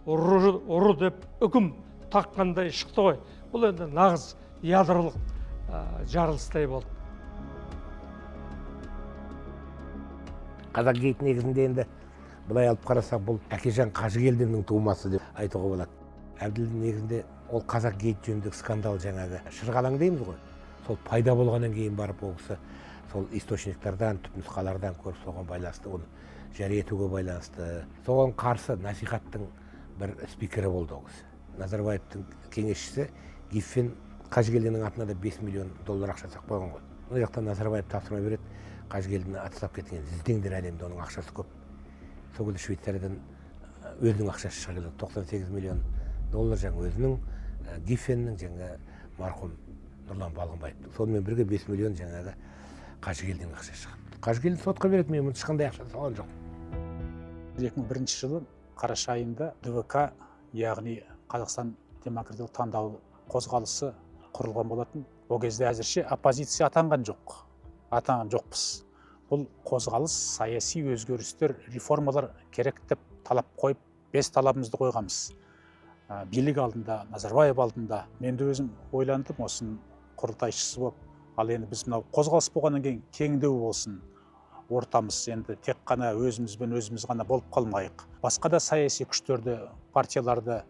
ұры деп үкім таққандай шықты ғой. Бұл енді нағыз ядролық жарылыстай болды. Қазақгейт негізінде енді былай алып қарасақ, бұл Әкежан Қажыгелдиннің тумасы деп айтуға болады. Әбділдің негізінде ол Қазақгейт жөніндегі скандал жаңағы шырғалаң дейміз ғой. Сол пайда болғаннан кейін барып ол кісі сол источниктардан, түпнұсқалардан көріп соған байланысты, оны жария етуге байланысты. Соған қарсы насихаттың бір спикері болды ол кісі. Назарбаевтың кеңесшісі Гиффен Қажыгелдиннің атына да $5 миллион ақша сақ қойған ғой. Ол жақтан Назарбаев тапсырма береді, Қажыгелдинді аттап кеткен, іздеңдер әлемде, оның ақшасы көп. Сол кезде Швейцариядан өзінің ақшасы шыға келеді, $98 миллион жаңа өзінің, Гиффеннің жаңа марқұм Нұрлан Балғынбаевтың. Сонымен бірге 5 миллион жаңағы Қажыгелдиннің ақшасы шығады. Қажыгелдин сотқа береді, мен ешқандай ақша салған жоқ. 2001 жылы қараша айында ДВК, яғни Қазақстан демократиялық таңдау қозғалысы құрылған болатын. Ол кезде әзірше оппозиция атанған жоқпыз. Бұл қозғалыс саяси өзгерістер, реформалар керек деп талап қойып, 5 талабымызды қойғанбыз. Билік алдында, Назарбаев алдында. Мен де өзім ойландым, осын құрылтайшысы болып, ал енді біз мынау қозғалыс болғаннан кейін кеңдеу болсын. Ортамыз енді тек қана өзіміз ғана болып қалмайық. Басқа да саяси күштерді, партияларды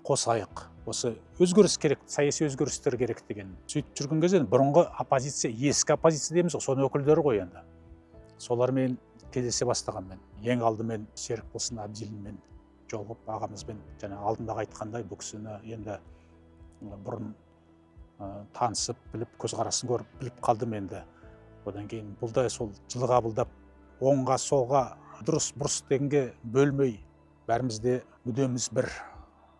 қосайық. Осы өзгеріс керек, саяси өзгерістер керек деген. Сөйтіп жүрген кезде бұрынғы оппозиция, ескі оппозиция дейміз, соның өкілдері ғой енді. Солармен кездесе бастағанмен, ең алдымен Серікболсын Әбділмен жолығып ағамызбен, және алдындағы айтқандай бұл кісіні енді бұрын танысып, біліп, көзқарасын көріп, біліп қалдым енді. Одан кейін бұл да сол жылы қабылдап, оңға, солға, дұрыс, бұрыс дегенге бөлмей, бәрімізде мүддеміз бір.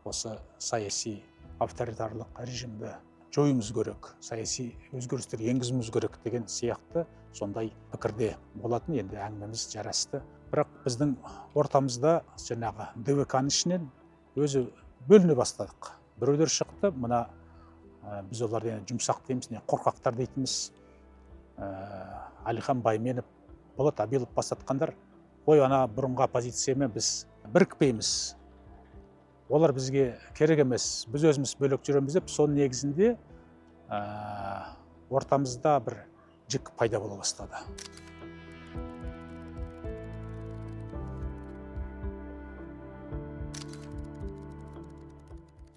Осы саяси авторитарлық режимді жоюымыз керек, саяси өзгерістер енгізуіміз керек деген сияқты сондай пікірде болатын. Енді әңгімеміз жарасты. Бірақ біздің ортамызда жаңағы ДВК-ның ішінен өзі бөліне бастадық. Біреулер шықты, мына біз оларды жұмсақ дейміз, қорқақтар дейтіміз, Әлихан Байменов, Болат Абилов бастатқандар, ой, ана бұрынғы оппозициямен біз бірікпейміз. Олар бізге керек емес, біз өзіміз бөлек жүреміз деп, соның негізінде ортамызда бір жік пайда бола бастады.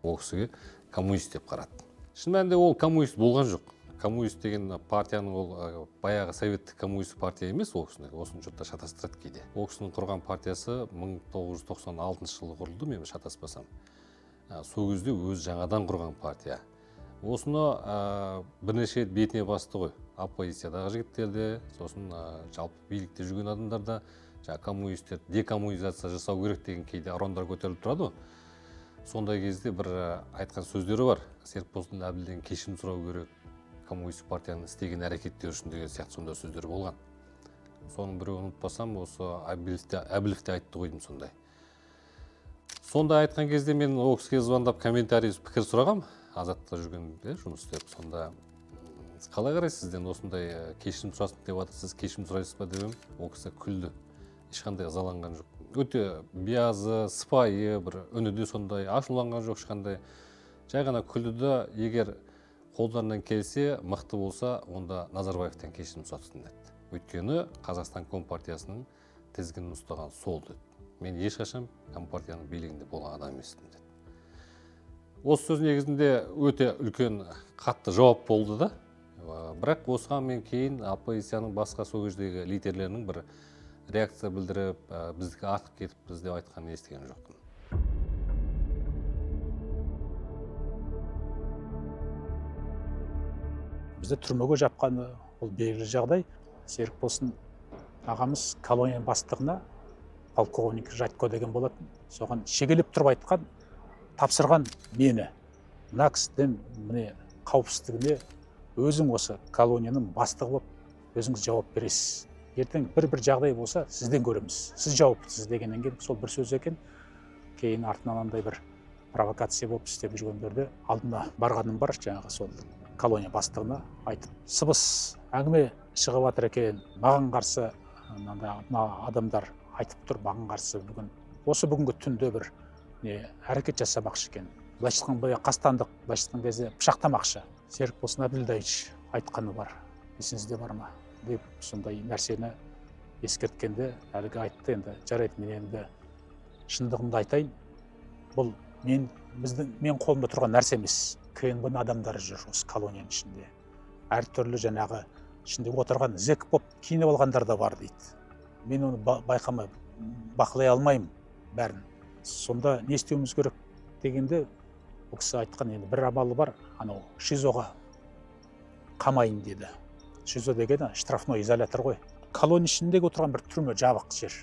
Ол кісіге коммунист деп қарады. Шын мәнінде ол коммунист болған жоқ. коммунист деген партияның ол баяғы советтік коммунистік партия емес ол кісіні. Осыны жұртта шатастырады кейде. Ол кісінің құрған партиясы 1996 жылы құрылды, мен шатаспасам. Сол кезде өзі жаңадан құрған партия. Осыны бірнеше рет бетіне басты ғой. Оппозициядағы жігіттерде, сосын жалпы билікте жүрген адамдарда коммунистер декоммунизация жасау керек деген кейде ұрандар көтеріліп тұрады. Сондай кезде бір айтқан сөздері бар. Серікболсын Әбілден кешірім сұрау керек, коммунистік партияның істеген әрекеттері үшін деген сияқты сондай сөздер болған. Соның біреуін ұмытпасам, осы Әбілевте айтты ғой деймін сондай. Сонда айтқан кезде мен ол кісіге звондап комментарий пікір сұрағам, Азатта жүргенде жұмыс істеп. Сонда қалай қарайсыз, сізден осындай кешірім сұрасын деп жатырсыз, кешірім сұрайсыз ба деп, ол кісі күлді. Ешқандай ызаланған жоқ. Өте биязы, сыпайы, бір үні де сондай ашуланған жоқ ешқандай. Жай ғана күлді де, егер қолдарынан келсе, мықты болса, онда Назарбаевтан кешірім сұрасын деді. Өйткені Қазақстан Компартиясының тізгінін ұстаған сол деді. Мен ешқашан Компартияның билігінде болған адам емеспін деді. Осы сөз негізінде өте үлкен қатты жауап болды да. Бірақ осыған мен кейін оппозицияның басқа сол кездегі лидерлерінің бір реакция білдіріп, біздікі артық кетіп біз деп айтқанын естіген жоқпын. Бізді түрмеге жапқаны ол белгілі жағдай. Серікболсын ағамыз колония бастығына полковник Жатко деген болатын. Соған шегелеп тұрып айтқан, тапсырған мені. Мына кісіден міне қауіпсіздігіне өзің осы колонияның бастығы болып өзіңіз жауап бересіз. Ертең бір жағдай болса, сізден көреміз. Сіз жауаптысыз дегеннен кейін сол бір сөз екен. Кейін артынан андай бір провокация болып істеп жүргендерді алдына барғаным бар, жаңағы сол колония бастығына айтып. Сыбыс әңгіме шығып жатыр екен, маған қарсы мына адамдар айтып тұр, маған қарсы бүгінгі түнде бір әрекет жасамақшы екен. Былайша айтқанда қастандық, былайша айтқан кезде пышақтамақшы. Серікболсын Әбілдаевич айтқаны бар, есіңізде бар ма деп сондай нәрсені ескерткенде әлгі айтты. Енді жарайды, мен енді шындығымды айтайын, бұл мен қолымда тұрған нәрсе емес. КНБ-ның адамдары жүр осы колонияның ішінде. Әртүрлі жаңағы ішінде отырған зек боп киініп алғандар да бар дейді. Мен оны байқамай, бақылай алмаймын бәрін. Сонда не істеуіміз керек дегенде, бұл кісі айтқан енді бір амалы бар, анау ШИЗОға қамайын деді. ШИЗО деген штрафной изолятор ғой. Колония ішіндегі отырған бір түрме жабық жер.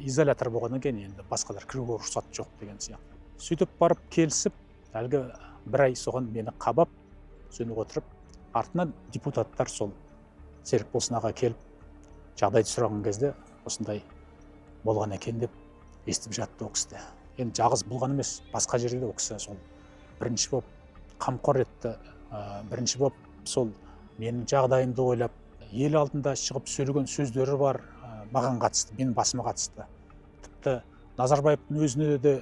Изолятор болғаннан кейін енді басқалар кіруге рұқсат жоқ деген сияқты. Сөйтіп барып келісіп, әлгі бір ай соған мені қабап, сөніп отырып, артынан депутаттар сол Серікболсын аға келіп, жағдайды сұраған кезде осындай болған екен деп естіп жатты ол кісі. Енді жалғыз болған емес, басқа жерде ол кісі сол бірінші боп қамқор етті, бірінші боп сол менің жағдайымды ойлап, ел алдында шығып сөйлеген сөздері бар, маған қатысты, менің басыма қатысты. Тіпті Назарбаевтың өзіне де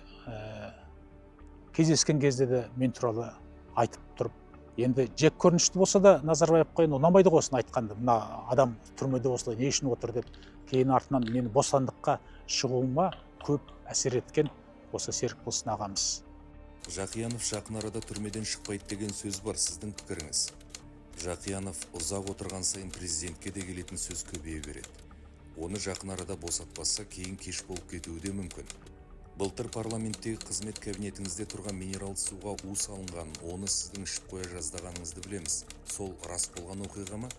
кездескен кезде де мен туралы айтып тұрып, енді жек көрінішті болса да Назарбаевқа ұнамайды ғой осыны айтқанды. Мына адам түрмеде осылай не үшін отыр деп, кейін артынан мені бостандыққа шығуыма көп әсер еткен осы Серікболсын ағамыз. Жақиянов жақын арада түрмеден шықпайды деген сөз бар, сіздің пікіріңіз. Жақиянов ұзақ отырған сайын президентке де келетін сөз көбейе береді. Оны жақын арада босатпаса, кейін кеш болып кетуі де мүмкін. Былтыр парламенттегі қызмет кабинетіңізде тұрған минерал суға у салынғанын, оны сіздің ішіп қоя жаздағаныңызды білеміз. Сол рас болған оқиға ма?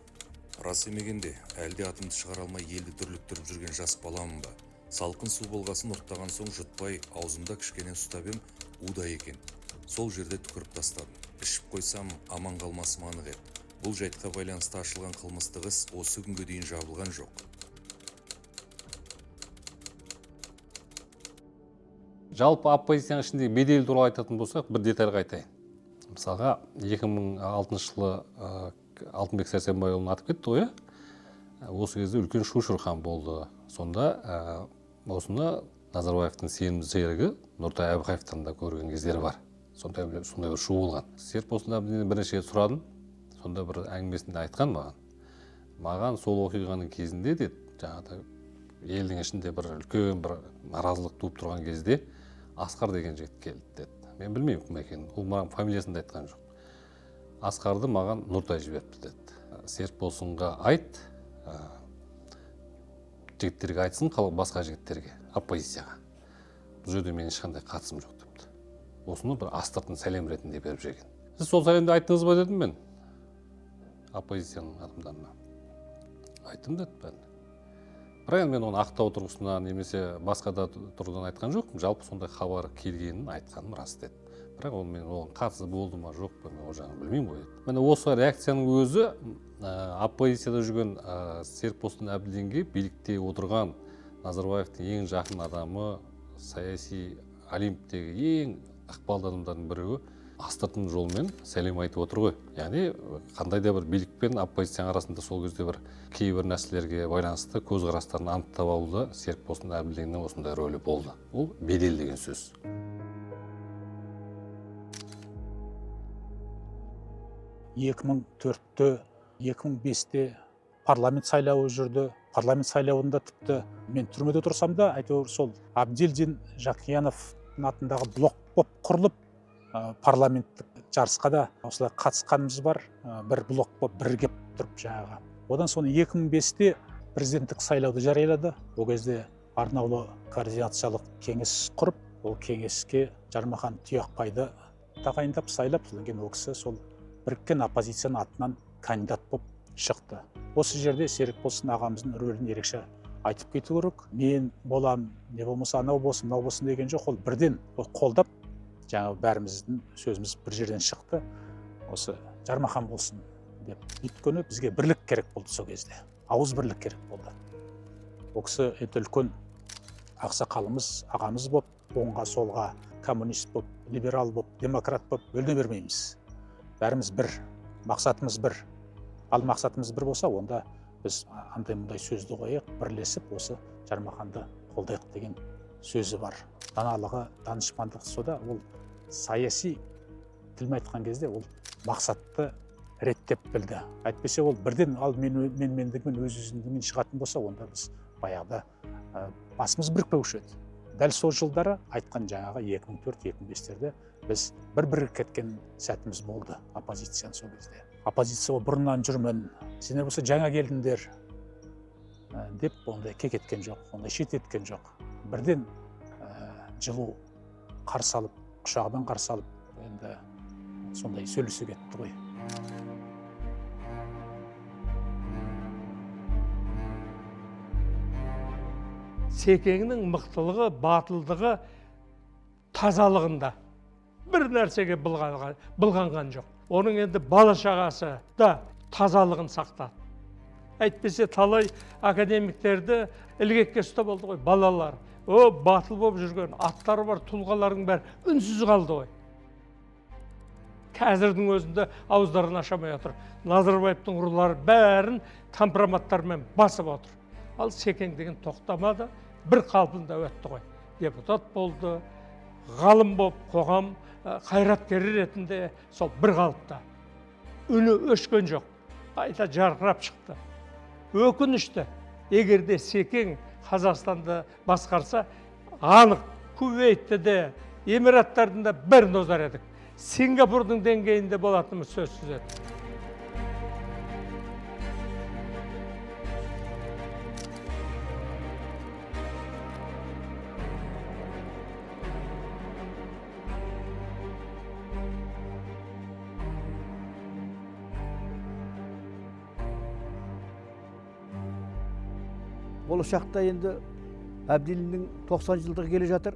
Рас емегенде, әлде атымды шығара алмай елді дүрліктіріп жүрген жас баламын ба? Салқын су болғасын ұрттаған соң жұтпай, аузымда кішкене ұстап ем, уда екен. Сол жерде түкіріп тастадым. Ішіп қойсам, аман қалмасым анық еді. Бұл жайтқа байланысты ашылған қылмыстық іс осы күнге дейін жабылған жоқ. Жалпы оппозицияның ішінде беделі туралы айтатын болсақ, бір детальға айтайын. Мысалға, 2006 жылы Алтынбек Сәрсенбайұлын атып кетті ғой. Осы кезде үлкен шу-шұрқан болды. Сонда осыны Назарбаевтың сенімді серігі Нұртай Әбіқаевтан да көрген кездері бар. Сондай бір шу болған. Серікболсын Әбілден бірнеше рет сұрадым. Сонда бір әңгімесінде айтқан маған сол оқиғаның кезінде де жаңағыдай елдің ішінде бір үлкен бір наразылық туып тұрған кезде Асқар деген жігіт келді деді. Мен білмеймін кім екенін, ол маған фамилиясын да айтқан жоқ. Асқарды маған Нұртай жіберіпті деді. Серікболсынға айт, жігіттерге айтсын, басқа жігіттерге, оппозицияға. Бұл жерде мен ешқандай қатысым жоқ депті. Осыны бір астыртын сәлем ретінде беріп жүрген. Сіз сол сәлемді айттыңыз ба дедім мен оппозицияның адамдарына. Айттым деді бәрін. Бірақ мен оны ақтау тұрғысынан немесе басқа да тұрғыдан айтқан жоқпын. Жалпы сондай хабар келгенін айтқаным рас деді. Бірақ ол мен оған қатысы болды ма жоқ па мен ол жағын білмеймін ғой деді. Міне осы реакцияның өзі оппозицияда жүрген Серікболсын Әбділдинге билікте отырған Назарбаевтың ең жақын адамы, саяси олимптегі ең ықпалды адамдардың біреуі астыртын жолмен сәлем айтып отыр ғой. Яғни қандай да бір билік пен оппозицияның арасында сол кезде бір кейбір нәрселерге байланысты көзқарастарын анықтап алуда Серікболсын Әбділдиннің осындай рөлі болды. Ол бедел деген сөз. 2004-те, 2005-те парламент сайлауы жүрді. Парламент сайлауында тіпті мен түрмеде тұрсам да, әйтеуір сол Абдилдин Жақияновтың атындағы блок боп құрылып, парламенттік жарысқа да осылай қатысқанымыз бар. Бір блок боп бірігіп тұрып жаңағы. Одан соң 2005-те президенттік сайлауды жариялады. Ол кезде арнаулы координациялық кеңес құрып, ол кеңеске Жармахан Тұяқбайды тағайындап сайлап, содан кейін ол кісі сол біріккен оппозицияның атынан кандидат болып шықты. Осы жерде Серікболсын ағамыздың рөлін ерекше айтып кету керек. Мен болам, не болмаса анау болсын, мынау болсын деген жоқ. Ол бірден қолдап, жаңағы бәріміздің сөзіміз бір жерден шықты. Осы Жармахан болсын деп. Өйткені бізге бірлік керек болды сол кезде. Ауыз бірлік керек болды. Ол кісі үлкен ақсақалымыз, ағамыз болып, оңға солға коммунист болып, либерал болып, демократ болып бөліне бермейміз. Бәріміз бір, мақсатымыз бір. Ал мақсатымыз бір болса, онда біз андай-мұндай сөзді қойып, бірлесіп осы Жармаханды қолдайық деген сөзі бар. Даналығы, данышпандық сода ол саяси тілмен айтқан кезде ол мақсатты реттеп білді. Әйтпесе ол бірден ал мендігімен өз-өзіндігімен шығатын болса, онда біз баяғыда басымыз бірікпеуші еді. Дәл сол жылдары айтқан жаңағы 2004-2005-терде біз бір кеткен сәтіміз болды оппозицияның сол кезде. Оппозиция бұрыннан жүрмін, сендер болса жаңа келдіңдер деп ондай кекеткен жоқ, ондай шет еткен жоқ. Бірден жылу қарсы алып, құшағымен қарсы алып, енді сондай сөйлесе кетті ғой. Секеңнің мықтылығы, батылдығы тазалығында бір нәрсеге былғанған жоқ. Оның енді бала шағасы да тазалығын сақтады. Әйтпесе талай академиктерді ілгекке ұстап болды ғой, балалар. Батыл болып жүрген, аттары бар тұлғалардың бәрі үнсіз қалды ғой. Қазірдің өзінде ауыздарын ашамай отыр. Назарбаевтың ұрылары бәрін компроматтармен басып отыр. Ал Секең деген тоқтамады, бір қалпында өтті ғой. Депутат болды, ғалым болып, қоғам қайраткері ретінде сол бір қалыпта. Үні өшкен жоқ, қайта жарқырап шықты. Өкінішті, егерде Секең Қазақстанды басқарса, анық Кувейтті де, Эмираттардың да бәрін озар едік. Сингапурдың деңгейінде болатынымыз сөзсіз еді. Болашақта енді Әбділдің 90 жылдығы келе жатыр.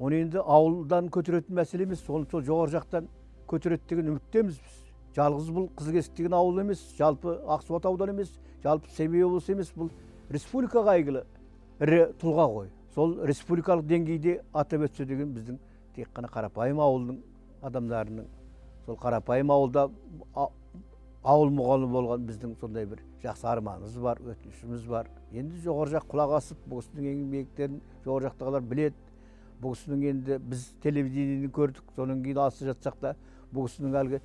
Оны енді ауылдан көтеретін мәселе емес, сол жоғары жақтан көтереді деген үміттеміз біз. Жалғыз бұл Қызылкесік деген ауыл емес, жалпы Ақсуат ауданы емес, жалпы Семей облысы емес, бұл республикаға әйгілі ірі тұлға ғой. Сол республикалық деңгейде атап өтсе деген біздің тек қана қарапайым ауылдың адамдарының, сол қарапайым ауылда ауыл мұғалімі болған біздің сондай бір жақсы арманымыз бар, өтінішіміз бар. Енді жоғары жақ құлақ асып, бұл кісінің еңбектерін жоғары жақтағылар біледі. Бұл кісінің енді біз телевидениені көрдік, соның кейін алысы жатсақ та, бұл кісінің әлгі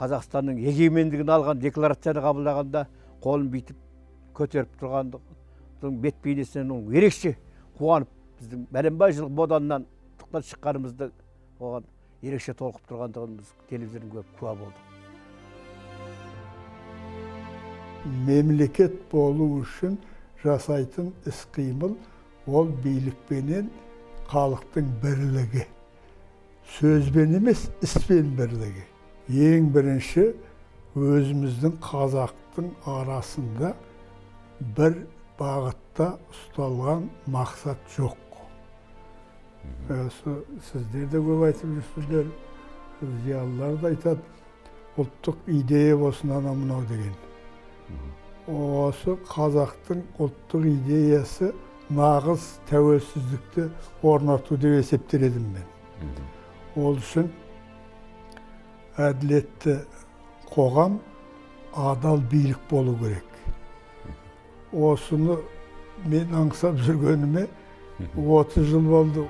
Қазақстанның егемендігін алған декларацияны қабылдағанда қолын бүйтіп көтеріп тұрғанды, соның бет бейнесінен оның ерекше қуанып, біздің бәленбай жыл боданнан шыққанымызды оған ерекше толқып тұрғандығын біз телевизордан көріп куә болдық. Мемлекет болу үшін жасайтын іс-қимыл ол билікпенен халықтың бірлігі. Сөзбен емес, іспен бірлігі. Ең бірінші өзіміздің қазақтың арасында бір бағытта ұсталған мақсат жоқ. Сіздер де көп айтып жүрсіздер, зиялылар да айтады, ұлттық идея болсын ана мынау деген. Осы қазақтың ұлттық идеясы нағыз тәуелсіздікті орнату деп есептер едім мен. Ол үшін әділетті қоғам, адал билік болу керек. Осыны мен аңсап жүргеніме 30 жыл болды.